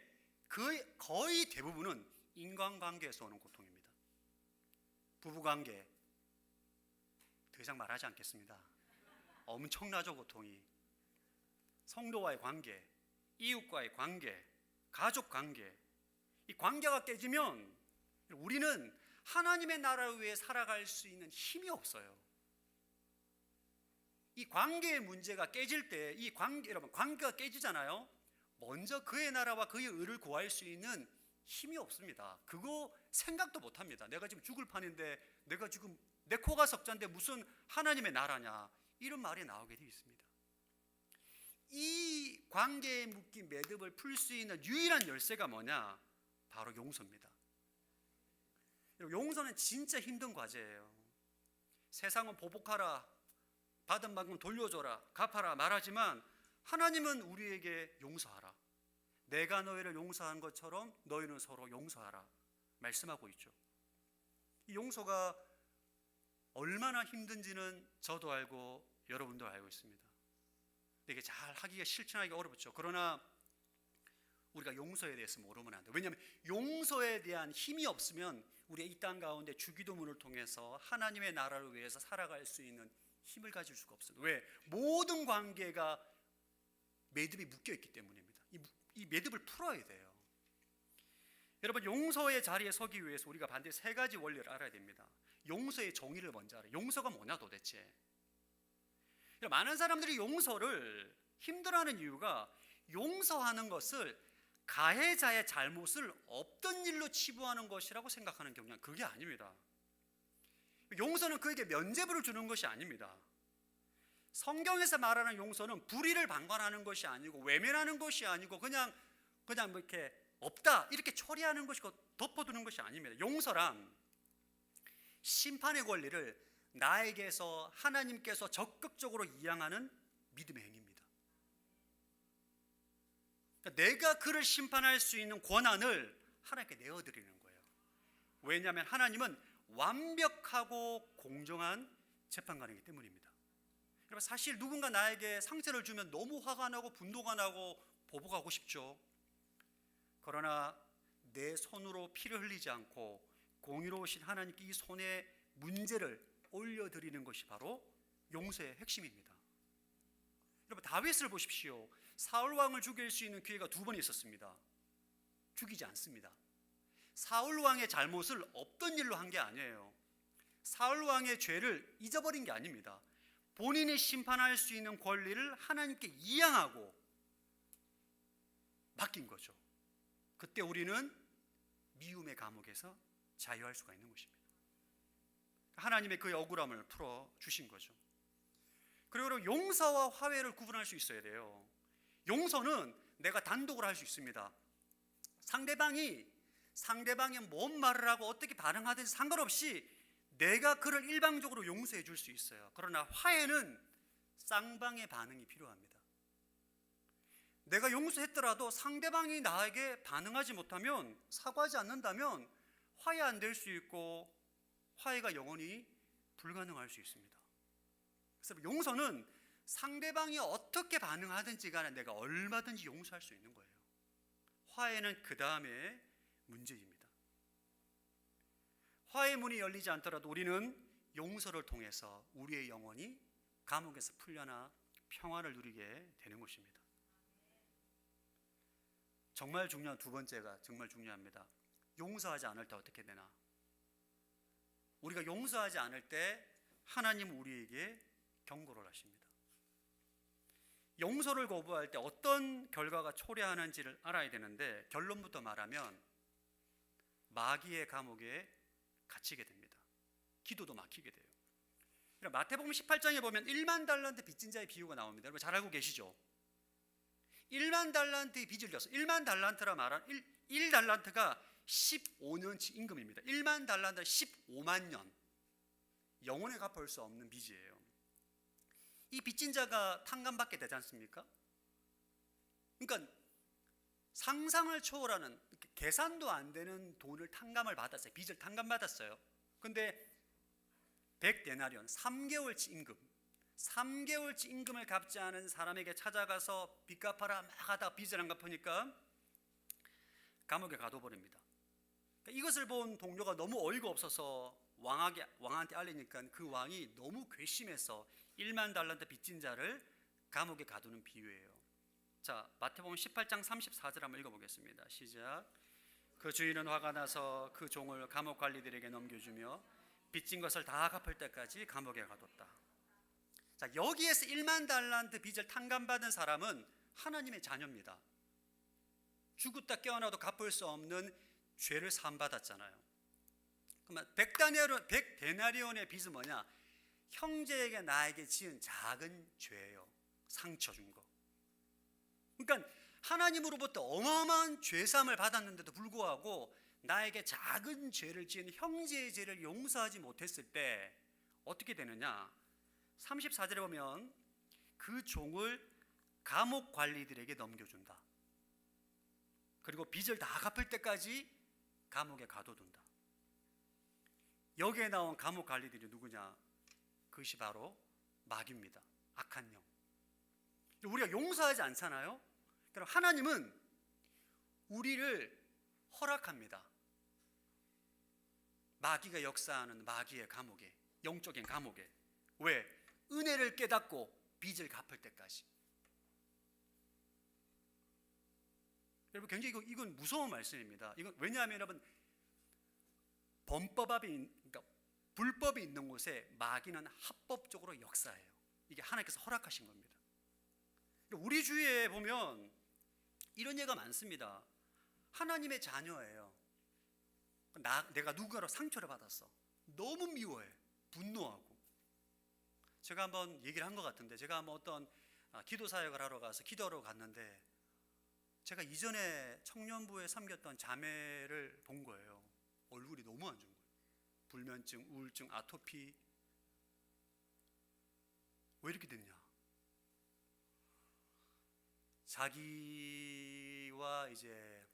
거의 대부분은 인간관계에서 오는 고통입니다. 부부관계 더 이상 말하지 않겠습니다. 엄청나죠 고통이. 성도와의 관계, 이웃과의 관계, 가족 관계, 이 관계가 깨지면 우리는 하나님의 나라를 위해 살아갈 수 있는 힘이 없어요. 이 관계의 문제가 깨질 때 여러분 관계가 깨지잖아요. 먼저 그의 나라와 그의 의를 구할 수 있는 힘이 없습니다. 그거 생각도 못 합니다. 내가 지금 죽을 판인데, 내가 지금 내 코가 석자인데 무슨 하나님의 나라냐, 이런 말이 나오게 되어 있습니다. 이 관계에 묶인 매듭을 풀 수 있는 유일한 열쇠가 뭐냐? 바로 용서입니다. 용서는 진짜 힘든 과제예요. 세상은 보복하라, 받은 만큼 돌려줘라, 갚아라 말하지만 하나님은 우리에게 용서하라, 내가 너희를 용서한 것처럼 너희는 서로 용서하라 말씀하고 있죠. 이 용서가 얼마나 힘든지는 저도 알고 여러분도 알고 있습니다. 이게 잘 하기가, 실천하기가 어렵죠. 그러나 우리가 용서에 대해서 모르면 안 돼요. 왜냐하면 용서에 대한 힘이 없으면 우리가 이 땅 가운데 주기도문을 통해서 하나님의 나라를 위해서 살아갈 수 있는 힘을 가질 수가 없어요. 왜? 모든 관계가 매듭이 묶여 있기 때문입니다. 이 매듭을 풀어야 돼요. 여러분, 용서의 자리에 서기 위해서 우리가 반드시 세 가지 원리를 알아야 됩니다. 용서의 정의를 먼저 알아요. 용서가 뭐냐 도대체? 많은 사람들이 용서를 힘들어하는 이유가 용서하는 것을 가해자의 잘못을 없던 일로 치부하는 것이라고 생각하는 경향, 그게 아닙니다. 용서는 그에게 면죄부를 주는 것이 아닙니다. 성경에서 말하는 용서는 불의를 방관하는 것이 아니고 외면하는 것이 아니고 그냥 뭐 이렇게 없다 이렇게 처리하는 것이고 덮어두는 것이 아닙니다. 용서란 심판의 권리를 나에게서 하나님께서 적극적으로 이양하는 믿음의 행위입니다. 그러니까 내가 그를 심판할 수 있는 권한을 하나님께 내어드리는 거예요. 왜냐하면 하나님은 완벽하고 공정한 재판관이기 때문입니다. 여러분, 사실 누군가 나에게 상처를 주면 너무 화가 나고 분노가 나고 보복하고 싶죠. 그러나 내 손으로 피를 흘리지 않고 공의로우신 하나님께 이 손에 문제를 올려드리는 것이 바로 용서의 핵심입니다. 여러분, 다윗을 보십시오. 사울 왕을 죽일 수 있는 기회가 2번 있었습니다. 죽이지 않습니다. 사울 왕의 잘못을 없던 일로 한 게 아니에요. 사울 왕의 죄를 잊어버린 게 아닙니다. 본인이 심판할 수 있는 권리를 하나님께 이양하고 맡긴 거죠. 그때 우리는 미움의 감옥에서 자유할 수가 있는 것입니다. 하나님의 그 억울함을 풀어주신 거죠. 그리고 용서와 화해를 구분할 수 있어야 돼요. 용서는 내가 단독으로 할 수 있습니다. 상대방이 뭔 말을 하고 어떻게 반응하든지 상관없이 내가 그를 일방적으로 용서해 줄 수 있어요. 그러나 화해는 쌍방의 반응이 필요합니다. 내가 용서했더라도 상대방이 나에게 반응하지 못하면, 사과하지 않는다면 화해 안 될 수 있고 화해가 영원히 불가능할 수 있습니다. 그래서 용서는 상대방이 어떻게 반응하든지 간에 내가 얼마든지 용서할 수 있는 거예요. 화해는 그 다음에 문제입니다. 화해 문이 열리지 않더라도 우리는 용서를 통해서 우리의 영혼이 감옥에서 풀려나 평화를 누리게 되는 것입니다. 정말 중요한 두 번째가 정말 중요합니다. 용서하지 않을 때 어떻게 되나? 우리가 용서하지 않을 때 하나님은 우리에게 경고를 하십니다. 용서를 거부할 때 어떤 결과가 초래하는지를 알아야 되는데, 결론부터 말하면 마귀의 감옥에 갇히게 됩니다. 기도도 막히게 돼요. 마태복음 18장에 보면 1만 달란트 빚진 자의 비유가 나옵니다. 여러분 잘 알고 계시죠? 1만 달란트의 빚을 져서, 1만 달란트라 말한 1달란트가 15년치 임금입니다. 1만 달란트가 15만 년, 영원히 갚을 수 없는 빚이에요. 이 빚진 자가 탕감받게 되지 않습니까? 그러니까 상상을 초월하는, 계산도 안 되는 돈을 탕감을 받았어요. 빚을 탕감받았어요. 근데 100데나리온, 3개월치 임금, 3개월치 임금을 갚지 않은 사람에게 찾아가서 빚 갚아라 막 하다가 빚을 안 갚으니까 감옥에 가둬버립니다. 그러니까 이것을 본 동료가 너무 어이가 없어서 왕한테 알리니까 그 왕이 너무 괘씸해서 1만 달란트 빚진 자를 감옥에 가두는 비유예요. 자, 마태복음 18장 34절 한번 읽어보겠습니다. 시작. 그 주인은 화가 나서 그 종을 감옥 관리들에게 넘겨주며 빚진 것을 다 갚을 때까지 감옥에 가뒀다. 자, 여기에서 1만 달란트 빚을 탕감받은 사람은 하나님의 자녀입니다. 죽었다 깨어나도 갚을 수 없는 죄를 사함받았잖아요. 그러면 100데나리온의 빚은 뭐냐? 형제에게 나에게 지은 작은 죄예요. 상처 준 거. 그러니까 하나님으로부터 어마어마한 죄사함을 받았는데도 불구하고 나에게 작은 죄를 지은 형제의 죄를 용서하지 못했을 때 어떻게 되느냐? 34절에 보면 그 종을 감옥 관리들에게 넘겨준다. 그리고 빚을 다 갚을 때까지 감옥에 가둬둔다. 여기에 나온 감옥 관리들이 누구냐? 그것이 바로 마귀입니다. 악한 영. 우리가 용서하지 않잖아요. 그럼 하나님은 우리를 허락합니다. 마귀가 역사하는 마귀의 감옥에, 영적인 감옥에. 왜? 은혜를 깨닫고 빚을 갚을 때까지. 여러분, 굉장히 이건 무서운 말씀입니다. 이건 왜냐하면 여러분, 그러니까 불법이 있는 곳에 마귀는 합법적으로 역사해요. 이게 하나님께서 허락하신 겁니다. 우리 주위에 보면 이런 예가 많습니다. 하나님의 자녀예요. 내가 누군가로 상처를 받았어. 너무 미워해. 분노하고. 제가 한번 얘기를 한 것 같은데, 제가 한번 어떤 기도 사역을 하러 가서 기도하러 갔는데, 제가 이전에 청년부에 섬겼던 자매를 본 거예요. 얼굴이 너무 안 좋은 거예요. 불면증, 우울증, 아토피. 왜 이렇게 됐냐? 자기와 이제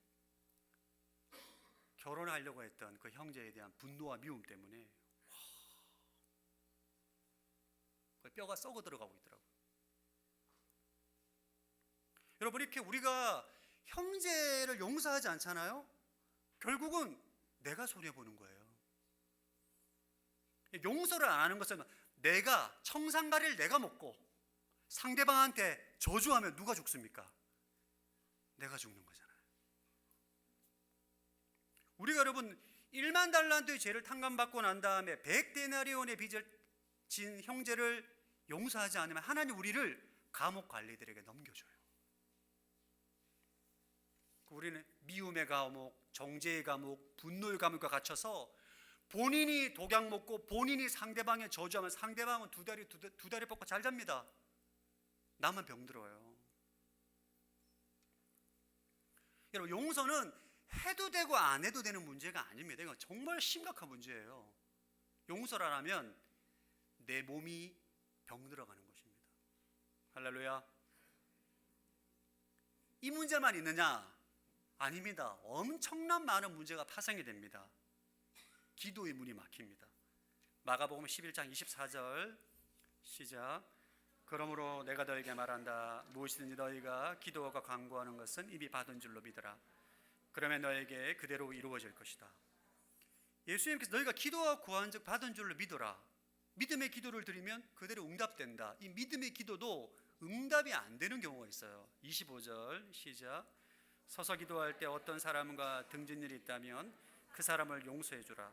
결혼하려고 했던 그 형제에 대한 분노와 미움 때문에 뼈가 썩어 들어가고 있더라고요. 여러분, 이렇게 우리가 형제를 용서하지 않잖아요? 결국은 내가 손해보는 거예요. 용서를 안 하는 것은 내가 청산가리를 내가 먹고 상대방한테 저주하면 누가 죽습니까? 내가 죽는 거잖아요. 우리가 여러분 1만 달란트의 죄를 탕감받고 난 다음에 100데나리온의 빚을 진 형제를 용서하지 않으면 하나님 우리를 감옥 관리들에게 넘겨줘요. 우리는 미움의 감옥, 정죄의 감옥, 분노의 감옥에 갇혀서 본인이 독약 먹고 본인이 상대방의 저주하면 상대방은 두 다리 뻗고 잘 잡니다. 나만 병들어요. 여러분, 용서는 해도 되고 안 해도 되는 문제가 아닙니다. 이건 정말 심각한 문제예요. 용서를 안 하면 내 몸이 병들어가는 것입니다. 할렐루야. 이 문제만 있느냐? 아닙니다. 엄청난 많은 문제가 파생이 됩니다. 기도의 문이 막힙니다. 마가복음 11장 24절 시작. 그러므로 내가 너에게 말한다. 무엇이든지 너희가 기도하고 간구하는 것은 이미 받은 줄로 믿어라. 그러면 너에게 그대로 이루어질 것이다. 예수님께서 너희가 기도하고 구한 즉 받은 줄로 믿어라. 믿음의 기도를 드리면 그대로 응답된다. 이 믿음의 기도도 응답이 안 되는 경우가 있어요. 25절 시작. 서서 기도할 때 어떤 사람과 등진 일이 있다면 그 사람을 용서해 주라.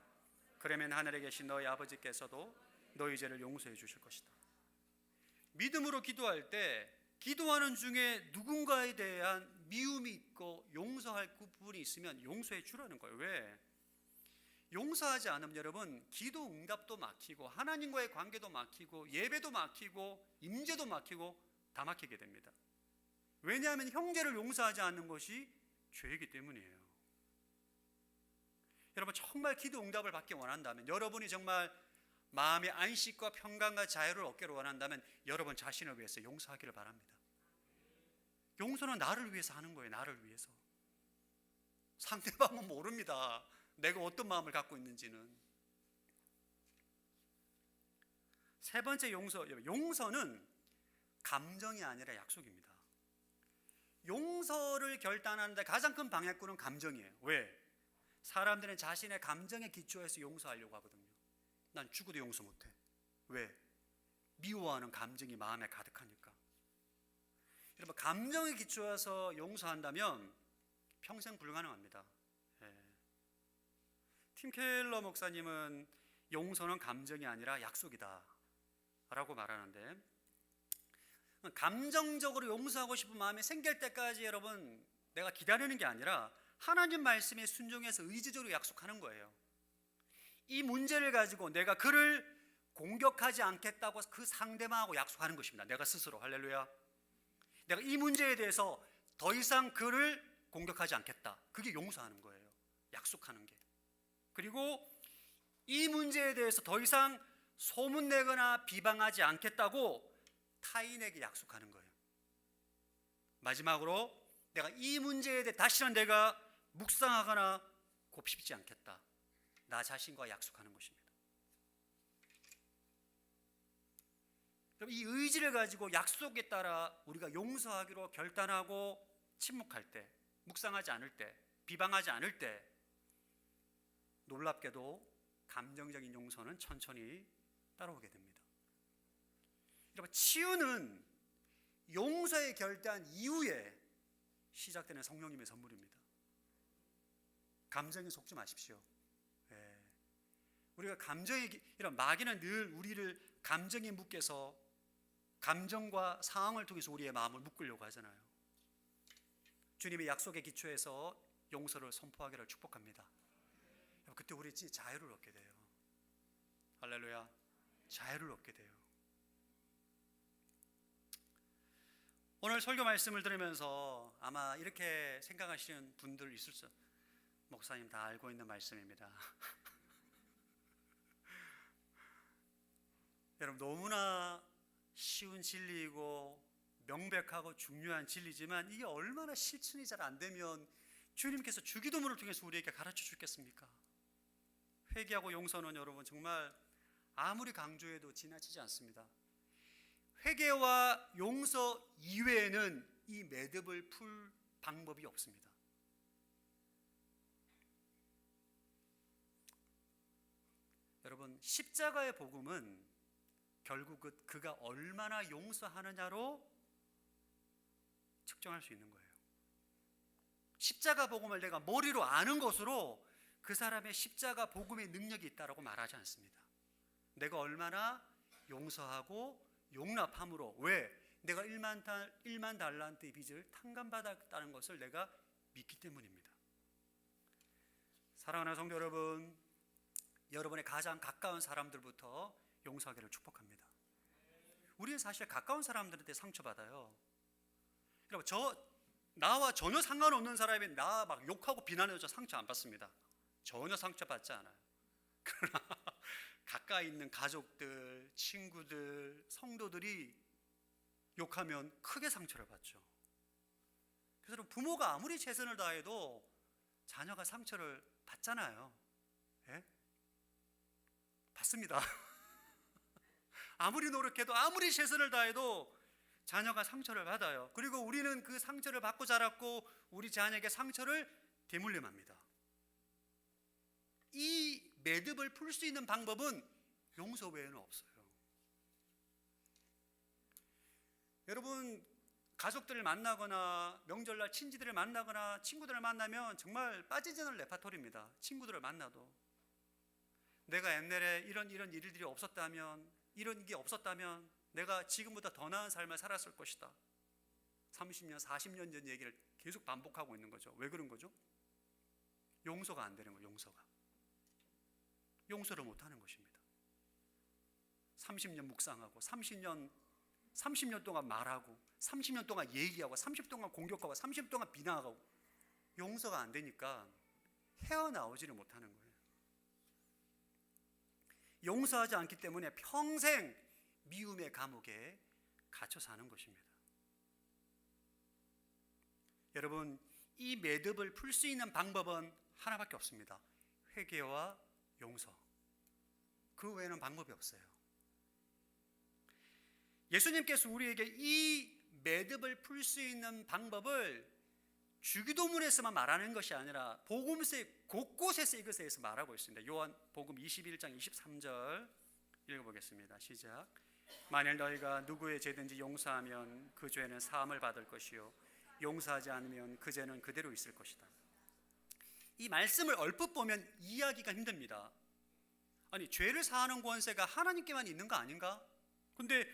그러면 하늘에 계신 너희 아버지께서도 너희 죄를 용서해 주실 것이다. 믿음으로 기도할 때 기도하는 중에 누군가에 대한 미움이 있고 용서할 부분이 있으면 용서해 주라는 거예요. 왜? 용서하지 않으면 여러분 기도 응답도 막히고 하나님과의 관계도 막히고 예배도 막히고 임재도 막히고 다 막히게 됩니다. 왜냐하면 형제를 용서하지 않는 것이 죄이기 때문이에요. 여러분, 정말 기도 응답을 받기 원한다면, 여러분이 정말 마음의 안식과 평강과 자유를 얻기를 원한다면 여러분 자신을 위해서 용서하기를 바랍니다. 용서는 나를 위해서 하는 거예요. 나를 위해서. 상대방은 모릅니다. 내가 어떤 마음을 갖고 있는지는. 세 번째 용서는 감정이 아니라 약속입니다. 용서를 결단하는데 가장 큰 방해꾼은 감정이에요. 왜? 사람들은 자신의 감정에 기초해서 용서하려고 하거든요. 난 죽어도 용서 못해. 왜? 미워하는 감정이 마음에 가득하니까. 여러분, 감정에 기초해서 용서한다면 평생 불가능합니다. 팀 켈러 목사님은 용서는 감정이 아니라 약속이다 라고 말하는데, 감정적으로 용서하고 싶은 마음이 생길 때까지 여러분 내가 기다리는 게 아니라 하나님 말씀에 순종해서 의지적으로 약속하는 거예요. 이 문제를 가지고 내가 그를 공격하지 않겠다고 그 상대방하고 약속하는 것입니다. 내가 스스로. 할렐루야. 내가 이 문제에 대해서 더 이상 그를 공격하지 않겠다. 그게 용서하는 거예요. 약속하는 게. 그리고 이 문제에 대해서 더 이상 소문내거나 비방하지 않겠다고 타인에게 약속하는 거예요. 마지막으로 내가 이 문제에 대해 다시는 내가 묵상하거나 곱씹지 않겠다. 나 자신과 약속하는 것입니다. 그럼 이 의지를 가지고 약속에 따라 우리가 용서하기로 결단하고 침묵할 때, 묵상하지 않을 때, 비방하지 않을 때, 놀랍게도 감정적인 용서는 천천히 따라오게 됩니다. 여러분, 치유는 용서의 결단 이후에 시작되는 성령님의 선물입니다. 감정에 속지 마십시오. 우리가 이런 마귀는 늘 우리를 감정에 묶여서 감정과 상황을 통해서 우리의 마음을 묶으려고 하잖아요. 주님의 약속에 기초해서 용서를 선포하기를 축복합니다. 그때 우리 자유를 얻게 돼요. 할렐루야. 자유를 얻게 돼요. 오늘 설교 말씀을 들으면서 아마 이렇게 생각하시는 분들 있을 수, 목사님 다 알고 있는 말씀입니다. 여러분, 너무나 쉬운 진리이고 명백하고 중요한 진리지만 이게 얼마나 실천이 잘 안 되면 주님께서 주기도문을 통해서 우리에게 가르쳐 주겠습니까? 회개하고 용서는 여러분 정말 아무리 강조해도 지나치지 않습니다. 회개와 용서 이외에는 이 매듭을 풀 방법이 없습니다. 여러분, 십자가의 복음은 결국 그가 얼마나 용서하느냐로 측정할 수 있는 거예요. 십자가 복음을 내가 머리로 아는 것으로 그 사람의 십자가 복음의 능력이 있다라고 말하지 않습니다. 내가 얼마나 용서하고 용납함으로, 왜? 내가 1만 달란트의 빚을 탕감받았다는 것을 내가 믿기 때문입니다. 사랑하는 성도 여러분, 여러분의 가장 가까운 사람들부터 용서하기를 축복합니다. 우리는 사실 가까운 사람들한테 상처받아요. 여러분, 나와 전혀 상관없는 사람이 나 막 욕하고 비난해도 상처 안 받습니다. 전혀 상처받지 않아요. 그러나 가까이 있는 가족들, 친구들, 성도들이 욕하면 크게 상처를 받죠. 그래서 부모가 아무리 최선을 다해도 자녀가 상처를 받잖아요. 예? 받습니다. 아무리 노력해도, 아무리 최선을 다해도 자녀가 상처를 받아요. 그리고 우리는 그 상처를 받고 자랐고 우리 자녀에게 상처를 되물림합니다. 이 매듭을 풀 수 있는 방법은 용서 외에는 없어요. 여러분, 가족들을 만나거나 명절날 친지들을 만나거나 친구들을 만나면 정말 빠지지 않을 레파토리입니다. 친구들을 만나도 내가 옛날에 이런 일들이 없었다면, 이런 게 없었다면 내가 지금보다 더 나은 삶을 살았을 것이다. 30년, 40년 전 얘기를 계속 반복하고 있는 거죠. 왜 그런 거죠? 용서가 안 되는 거예요. 용서를 못하는 것입니다. 30년 묵상하고 30년 동안 말하고 30년 동안 얘기하고 30년 동안 공격하고 30년 동안 비난하고 용서가 안 되니까 헤어나오지를 못하는 거예요. 용서하지 않기 때문에 평생 미움의 감옥에 갇혀 사는 것입니다. 여러분, 이 매듭을 풀 수 있는 방법은 하나밖에 없습니다. 회개와 용서. 그 외에는 방법이 없어요. 예수님께서 우리에게 이 매듭을 풀 수 있는 방법을 주기도문에서만 말하는 것이 아니라 복음서의 곳곳에서 이것에 대해서 말하고 있습니다. 요한복음 21장 23절 읽어보겠습니다. 시작. 만일 너희가 누구의 죄든지 용서하면 그 죄는 사함을 받을 것이요 용서하지 않으면 그 죄는 그대로 있을 것이다. 이 말씀을 얼핏 보면 이해하기가 힘듭니다. 아니, 죄를 사하는 권세가 하나님께만 있는 거 아닌가? 근데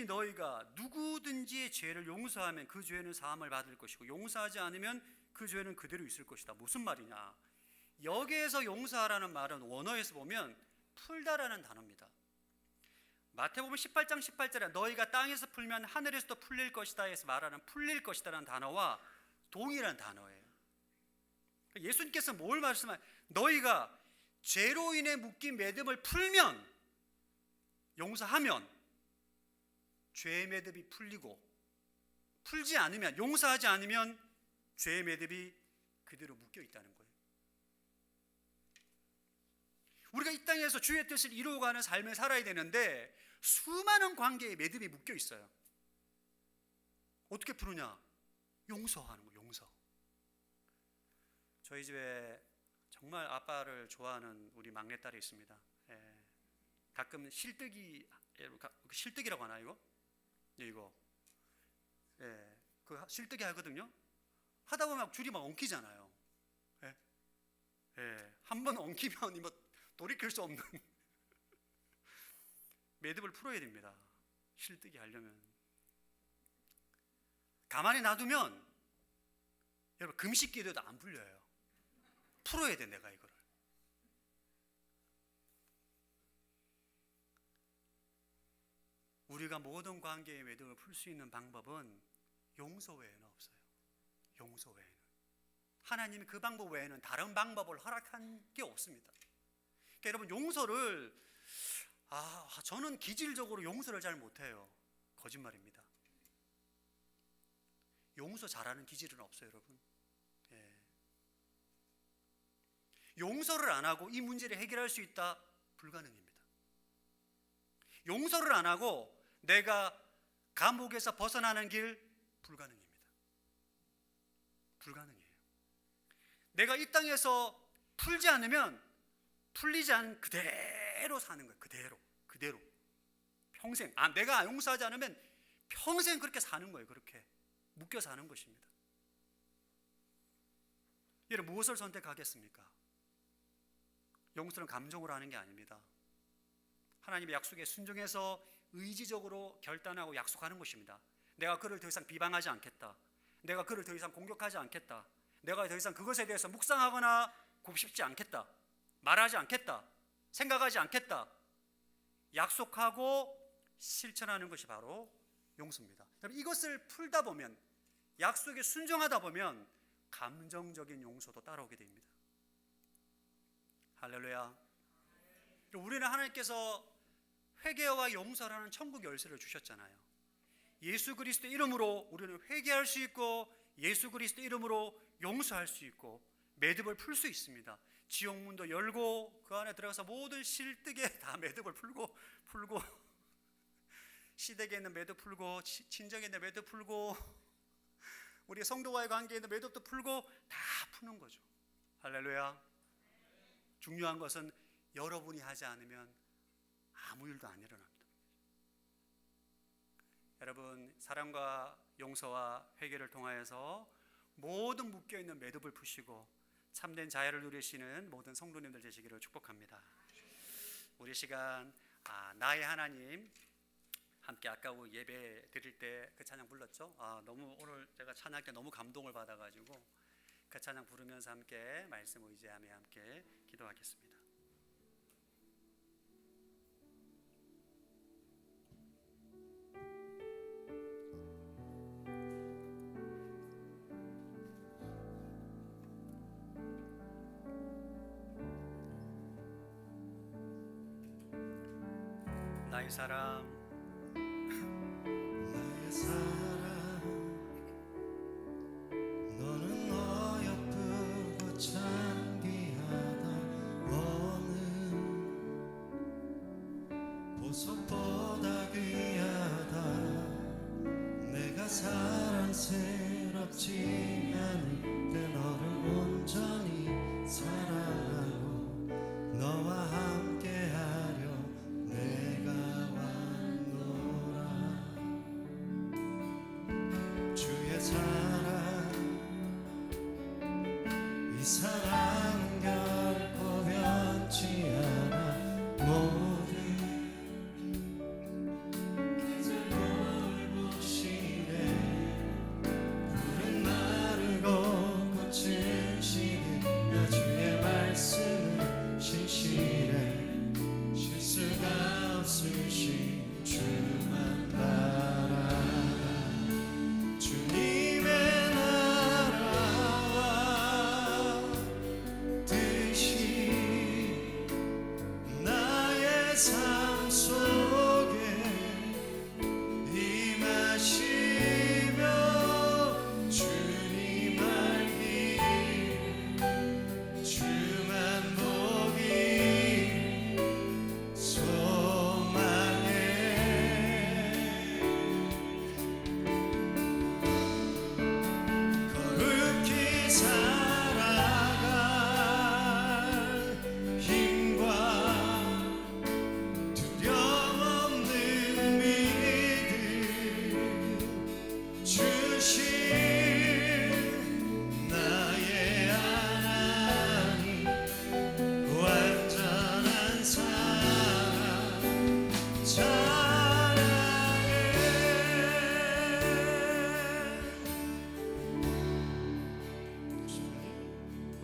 너희가 누구든지 죄를 용서하면 그 죄는 사함을 받을 것이고 용서하지 않으면 그 죄는 그대로 있을 것이다. 무슨 말이냐? 여기에서 용서하라는 말은 원어에서 보면 풀다라는 단어입니다. 마태복음 18장 18절에 너희가 땅에서 풀면 하늘에서도 풀릴 것이다 해서 말하는 풀릴 것이다라는 단어와 동일한 단어예요. 예수님께서 뭘 말씀하세요? 너희가 죄로 인해 묶인 매듭을 풀면, 용서하면 죄의 매듭이 풀리고, 풀지 않으면, 용서하지 않으면 죄의 매듭이 그대로 묶여 있다는 거예요. 우리가 이 땅에서 주의 뜻을 이루어가는 삶을 살아야 되는데 수많은 관계에 매듭이 묶여 있어요. 어떻게 푸느냐? 용서하는 거예요. 용서. 저희 집에 정말 아빠를 좋아하는 우리 막내딸이 있습니다. 가끔 실뜨기라고 하나 이거? 이거. 그 실뜨기 하거든요. 하다 보면 줄이 막 엉키잖아요. 한 번 엉키면 뭐 돌이킬 수 없는 매듭을 풀어야 됩니다. 실뜨기 하려면. 가만히 놔두면 여러분 금식기도도 안 풀려요. 풀어야 돼 내가 이거를. 우리가 모든 관계의 매듭을 풀 수 있는 방법은 용서 외에는 없어요. 용서 외에는. 하나님이 그 방법 외에는 다른 방법을 허락한 게 없습니다. 그러니까 여러분 용서를 저는 기질적으로 용서를 잘 못해요. 거짓말입니다. 용서 잘하는 기질은 없어요, 여러분. 용서를 안 하고 이 문제를 해결할 수 있다? 불가능입니다. 용서를 안 하고 내가 감옥에서 벗어나는 길? 불가능입니다. 불가능해요. 내가 이 땅에서 풀지 않으면 풀리지 않은 그대로 사는 거예요. 그대로. 평생. 내가 용서하지 않으면 평생 그렇게 사는 거예요. 그렇게 묶여 사는 것입니다. 여러분 무엇을 선택하겠습니까? 용서는 감정으로 하는 게 아닙니다. 하나님의 약속에 순종해서 의지적으로 결단하고 약속하는 것입니다. 내가 그를 더 이상 비방하지 않겠다. 내가 그를 더 이상 공격하지 않겠다. 내가 더 이상 그것에 대해서 묵상하거나 곱씹지 않겠다. 말하지 않겠다. 생각하지 않겠다. 약속하고 실천하는 것이 바로 용서입니다. 이것을 풀다 보면, 약속에 순종하다 보면 감정적인 용서도 따라오게 됩니다. 할렐루야. 우리는 하나님께서 회개와 용서라는 천국 열쇠를 주셨잖아요. 예수 그리스도 이름으로 우리는 회개할 수 있고 예수 그리스도 이름으로 용서할 수 있고 매듭을 풀 수 있습니다. 지옥문도 열고 그 안에 들어가서 모든 실뜨기에 다 매듭을 풀고 시댁에 있는 매듭 풀고 친정에 있는 매듭 풀고 우리 성도와의 관계에 있는 매듭도 풀고 다 푸는 거죠. 할렐루야. 중요한 것은 여러분이 하지 않으면 아무 일도 안 일어납니다. 여러분 사랑과 용서와 회개를 통하여서 모든 묶여있는 매듭을 푸시고 참된 자유를 누리시는 모든 성도님들 되시기를 축복합니다. 우리 시간 나의 하나님 함께 아까 예배 드릴 때 그 찬양 불렀죠? 너무 오늘 제가 찬양할 때 너무 감동을 받아가지고 그 찬양 부르면서 함께 말씀 의지하며 함께 기도하겠습니다. 나의 사랑
나의 사랑 너는 어여쁘고 참 귀하다. 너는 보석보다 귀하다. 내가 사랑스럽지 않을 때 너를 온전히 사랑하고 너와 함께하려 내가 왔노라. 주의 사랑 이 사랑은 결코 변치 않아. 모든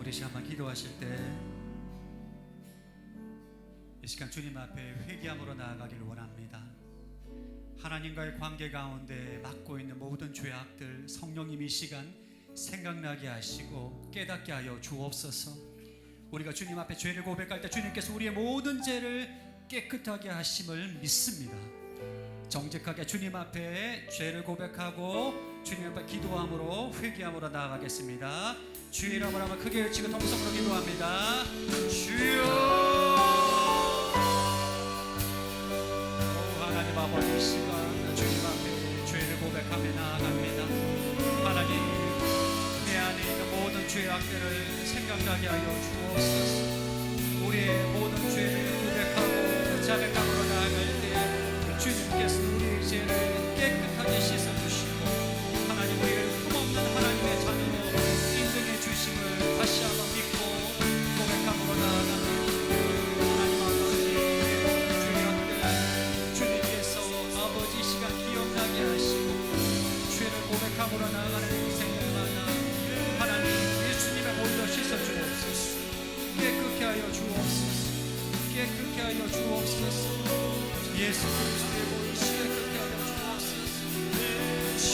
우리 시간만 기도하실 때 이 시간 주님 앞에 회개함으로 나아가길 원합니다. 하나님과의 관계 가운데 맡고 있는 모든 죄악들 성령님이 이 시간 생각나게 하시고 깨닫게 하여 주옵소서. 우리가 주님 앞에 죄를 고백할 때 주님께서 우리의 모든 죄를 깨끗하게 하심을 믿습니다. 정직하게 주님 앞에 죄를 고백하고 주님 앞에 기도함으로 회개함으로 나아가겠습니다. 주의 이름으로 한번 크게 외치고 통성으로 기도합니다. 주여, 하나님 아버지, 이 시간 주님 앞에 죄를 고백하며 나아갑니다. 하나님, 내 안에 있는 모든 죄악들을 생각나게 하여 주옵소서. 우리의 모든 죄를 고백하고 자백함으로 나아갈 때 주님께서 우리의 죄를 깨끗하게 씻어주시고 하나님, 우리를 흠없는 하나님의 자녀로 인정해 주심을 다시 한번 믿고 고백함으로 나아갑니다. 하나님 아버지, 죄악들 주님께서 아버지 시간 기억나게 하시고 죄를 고백함으로 나아가는 인생들마다 하나님 예수님의 물로 씻어주옵소서. 깨끗게 하여 주옵소서. 깨끗게 하여 주옵소서. 예수 그리스도의 물로 깨끗게 하여 주옵소서.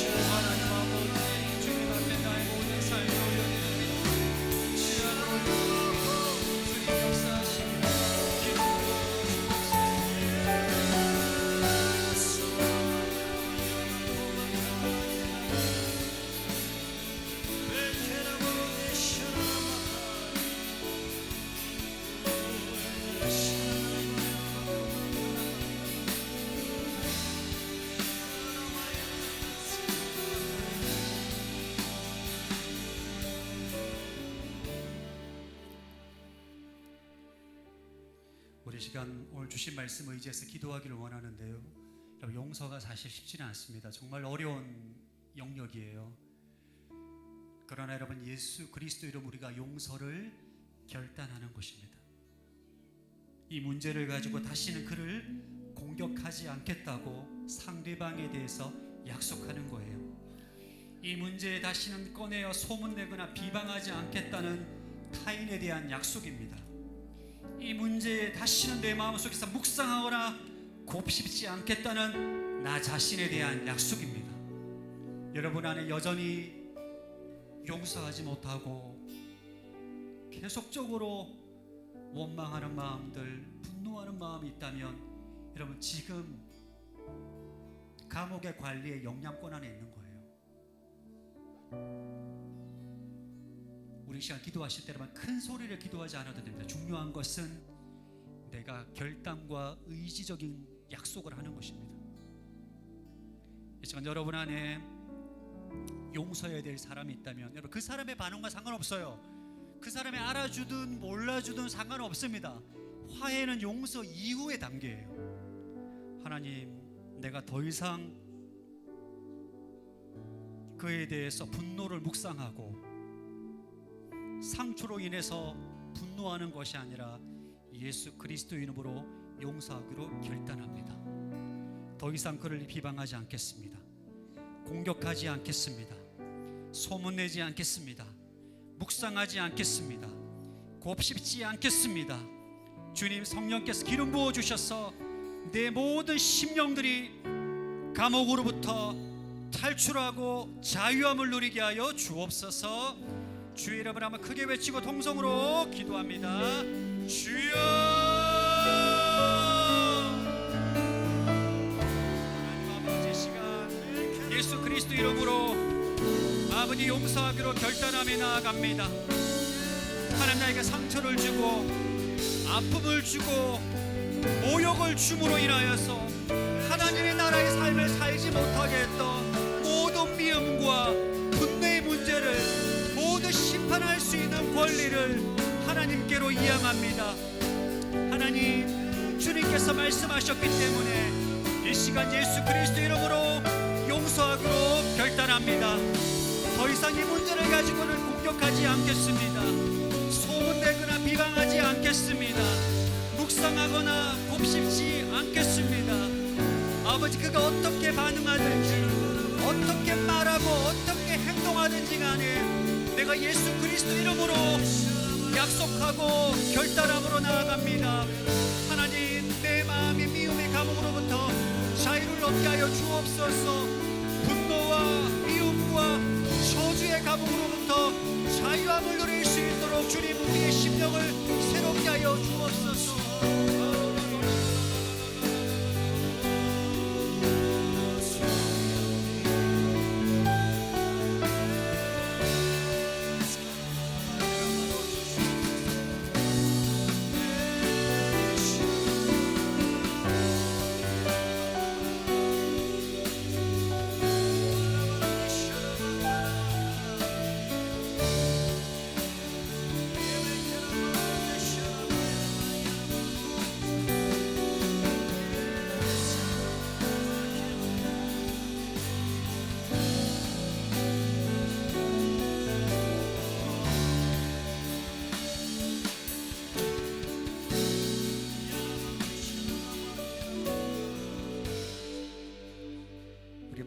오 하나님 아버지, 주님 앞에 나의 모든 삶을 올려드립니다. 주여, 주님 역사하시니 우리 시간 오늘 주신 말씀 의지해서 기도하기를 원하는데요. 여러분, 용서가 사실 쉽지는 않습니다. 정말 어려운 영역이에요. 그러나 여러분, 예수 그리스도 이름 우리가 용서를 결단하는 것입니다. 이 문제를 가지고 다시는 그를 공격하지 않겠다고 상대방에 대해서 약속하는 거예요. 이 문제에 다시는 꺼내어 소문내거나 비방하지 않겠다는 타인에 대한 약속입니다. 이 문제에 다시는 내 마음속에서 묵상하거나 곱씹지 않겠다는 나 자신에 대한 약속입니다. 여러분 안에 여전히 용서하지 못하고 계속적으로 원망하는 마음들, 분노하는 마음이 있다면 여러분, 지금 감옥의 관리의 영향권 안에 있는 거예요. 우리 시간 기도하실 때 여러분, 큰 소리를 기도하지 않아도 됩니다. 중요한 것은 내가 결단과 의지적인 약속을 하는 것입니다. 이 시간 여러분 안에 용서해야 될 사람이 있다면 여러분, 그 사람의 반응과 상관없어요. 그 사람이 알아주든 몰라주든 상관없습니다. 화해는 용서 이후의 단계예요. 하나님, 내가 더 이상 그에 대해서 분노를 묵상하고 상처로 인해서 분노하는 것이 아니라 예수 그리스도 이름으로 용서하기로 결단합니다. 더 이상 그를 비방하지 않겠습니다. 공격하지 않겠습니다. 소문내지 않겠습니다. 묵상하지 않겠습니다. 곱씹지 않겠습니다. 주님, 성령께서 기름 부어 주셔서 내 모든 심령들이 감옥으로부터 탈출하고 자유함을 누리게 하여 주옵소서. 주의 이름을 한번 크게 외치고 통성으로 기도합니다. 주여, 하나님 아버지, 시간 예수 그리스도 이름으로 아버지 용서하기로 결단하며 나아갑니다. 하나님, 나에게 상처를 주고 아픔을 주고 모욕을 줌으로 인하여서 하나님의 나라의 삶을 살지 못하게 했던 모든 미움과 분노의 문제를 모두 심판할 수 있는 권리를 하나님께로 이양합니다. 하나님, 주님께서 말씀하셨기 때문에 이 시간 예수 그리스도 이름으로 용서하기로 결단합니다. 더 이상 이 문제를 가지고는 공격하지 않겠습니다. 소문내거나 비방하지 않겠습니다. 묵상하거나 곱씹지 않겠습니다. 아버지, 그가 어떻게 반응하든지 어떻게 말하고 어떻게 행동하든지 간에 내가 예수 그리스도 이름으로 약속하고 결단함으로 나아갑니다. 하나님, 내 마음의 미움의 감옥으로부터 자유를 얻게 하여 주옵소서. 분노와 미움과 저주의 감옥으로부터 자유함을 누릴 수 있도록 주님, 우리의 심령을 새롭게 하여 주옵소서.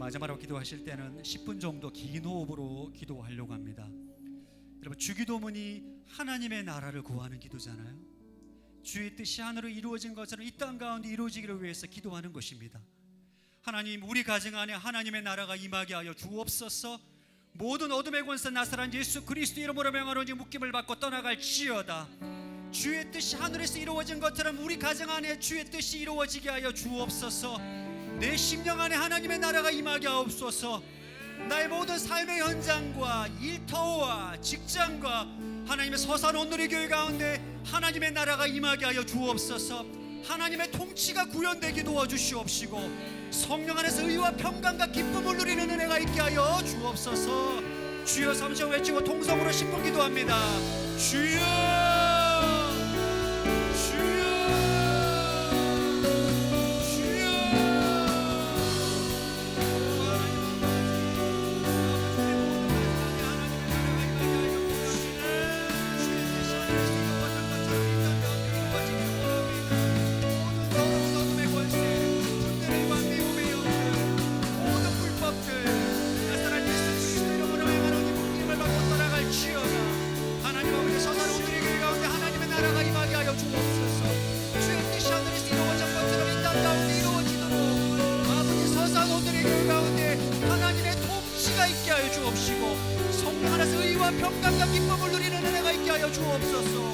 마지막으로 기도하실 때는 10분 정도 긴 호흡으로 기도하려고 합니다. 여러분, 주기도문이 하나님의 나라를 구하는 기도잖아요. 주의 뜻이 하늘로 이루어진 것처럼 이 땅 가운데 이루어지기를 위해서 기도하는 것입니다. 하나님, 우리 가정 안에 하나님의 나라가 임하게 하여 주옵소서. 모든 어둠의 권세 나사란 예수 그리스도 이름으로 명하노니 묶임을 받고 떠나갈지어다. 주의 뜻이 하늘에서 이루어진 것처럼 우리 가정 안에 주의 뜻이 이루어지게 하여 주옵소서. 내 심령 안에 하나님의 나라가 임하게 하옵소서. 나의 모든 삶의 현장과 일터와 직장과 하나님의 서산 온누리 교회 가운데 하나님의 나라가 임하게 하여 주옵소서. 하나님의 통치가 구현되게 도와주시옵시고 성령 안에서 의와 평강과 기쁨을 누리는 은혜가 있게 하여 주옵소서. 주여 삼성 외치고 통성으로 10분 기도합니다. 주여 평강과 기쁨을 누리는 은혜가 있게 하여 주옵소서.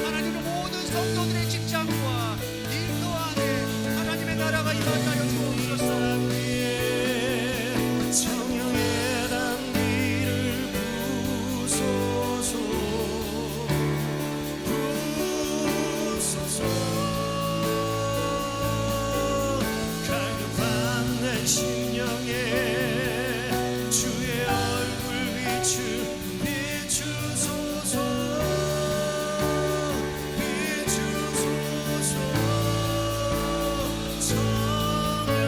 하나님의 모든 성도들의 직장과 일터 안에 하나님의 나라가 임하게 하여 주옵소서.
성령의 단비를 부소서 부소서. 갈급한 내 심령에 주의 얼굴 비추 비추소서. 성령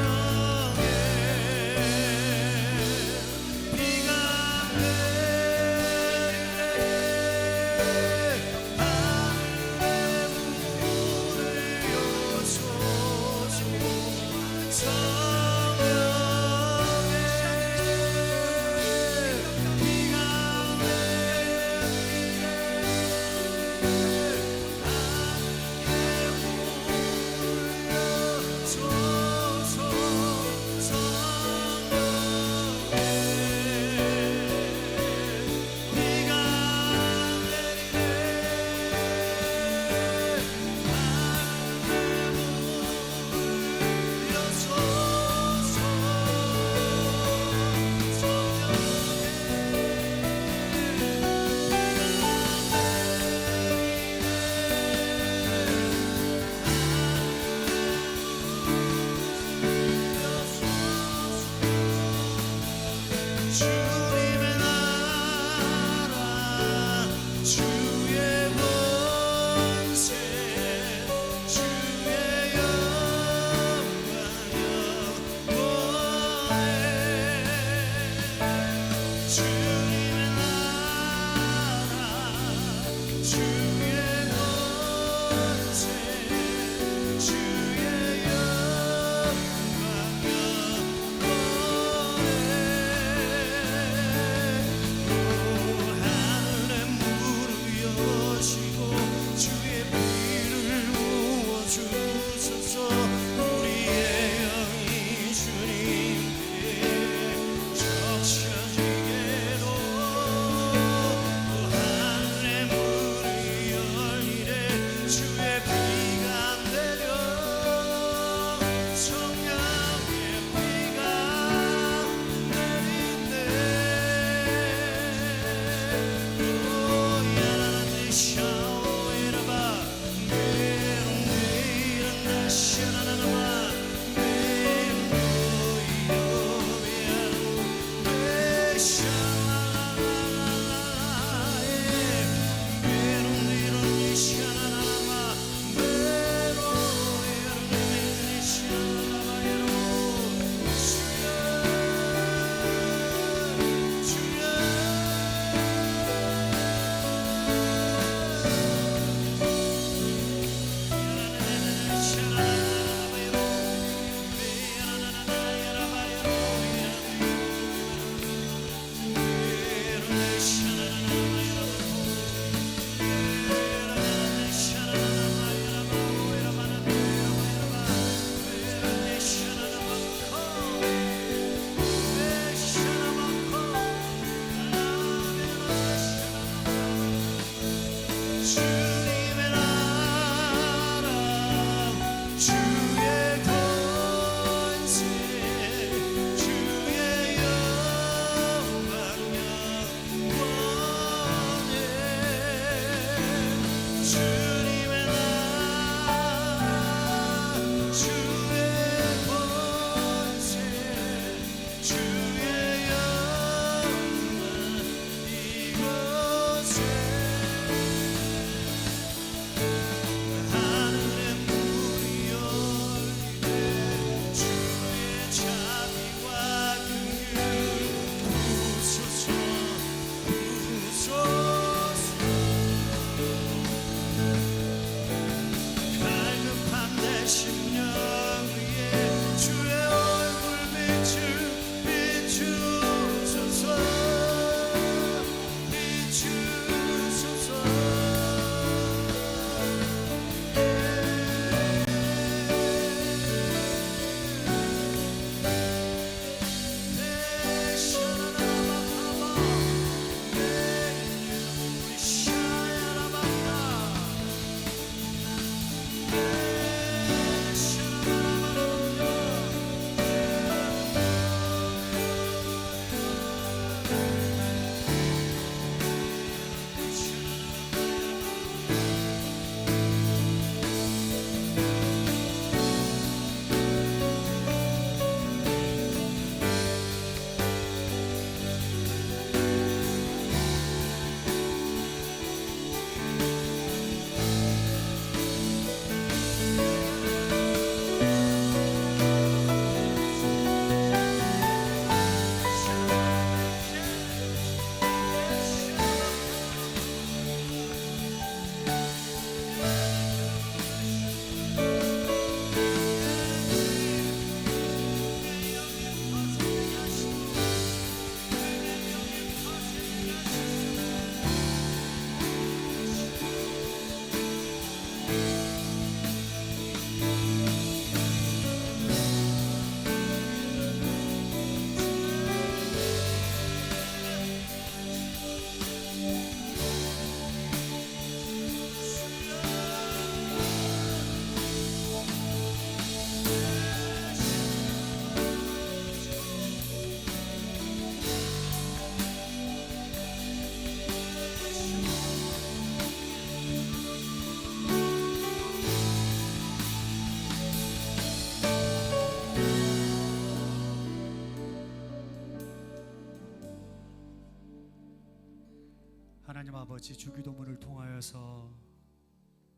아버지, 주기도문을 통하여서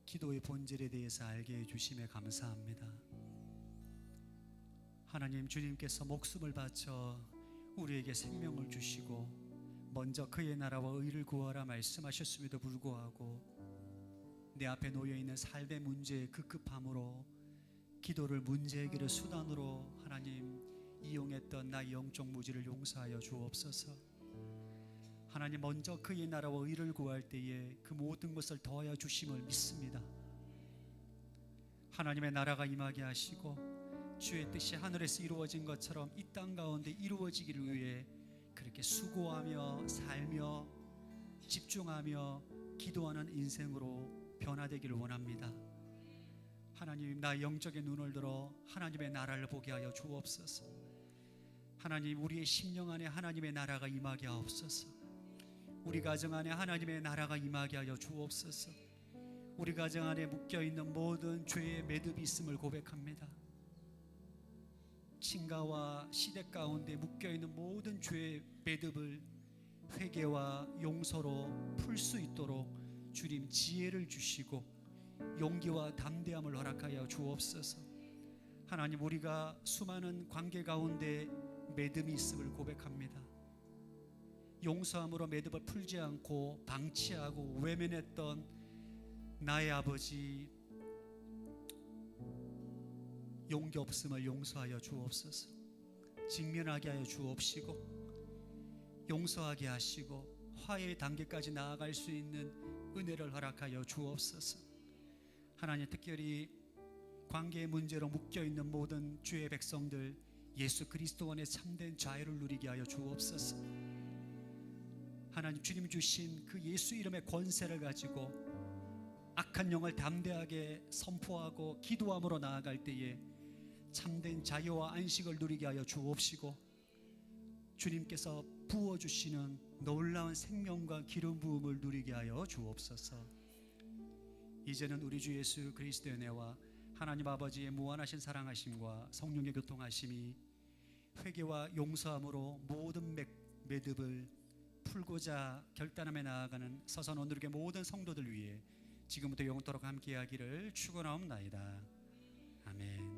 기도의 본질에 대해서 알게 해주심에 감사합니다. 하나님, 주님께서 목숨을 바쳐 우리에게 생명을 주시고 먼저 그의 나라와 의를 구하라 말씀하셨음에도 불구하고 내 앞에 놓여있는 삶의 문제의 급급함으로 기도를 문제 해결의 수단으로 하나님 이용했던 나의 영적 무지를 용서하여 주옵소서. 하나님, 먼저 그의 나라와 의를 구할 때에 그 모든 것을 더하여 주심을 믿습니다. 하나님의 나라가 임하게 하시고 주의 뜻이 하늘에서 이루어진 것처럼 이 땅 가운데 이루어지기를 위해 그렇게 수고하며 살며 집중하며 기도하는 인생으로 변화되기를 원합니다. 하나님, 나의 영적인 눈을 들어 하나님의 나라를 보게 하여 주옵소서. 하나님, 우리의 심령 안에 하나님의 나라가 임하게 하옵소서. 우리 가정 안에 하나님의 나라가 임하게 하여 주옵소서. 우리 가정 안에 묶여있는 모든 죄의 매듭이 있음을 고백합니다. 칭가와 시댁 가운데 묶여있는 모든 죄의 매듭을 회개와 용서로 풀 수 있도록 주님 지혜를 주시고 용기와 담대함을 허락하여 주옵소서. 하나님, 우리가 수많은 관계 가운데 매듭이 있음을 고백합니다. 용서함으로 매듭을 풀지 않고 방치하고 외면했던 나의 아버지, 용기 없음을 용서하여 주옵소서. 직면하게 하여 주옵시고 용서하게 하시고 화해의 단계까지 나아갈 수 있는 은혜를 허락하여 주옵소서. 하나님, 특별히 관계의 문제로 묶여있는 모든 주의 백성들 예수 그리스도 안에 참된 자유를 누리게 하여 주옵소서. 하나님, 주님 주신 그 예수 이름의 권세를 가지고 악한 영을 담대하게 선포하고 기도함으로 나아갈 때에 참된 자유와 안식을 누리게 하여 주옵시고 주님께서 부어주시는 놀라운 생명과 기름 부음을 누리게 하여 주옵소서. 이제는 우리 주 예수 그리스도의 은혜와 하나님 아버지의 무한하신 사랑하심과 성령의 교통하심이 회개와 용서함으로 모든 매듭을 풀고자 결단함에 나아가는 서선 온누리교회 모든 성도들 위해 지금부터 영원토록 함께하기를 축원하옵나이다. 아멘.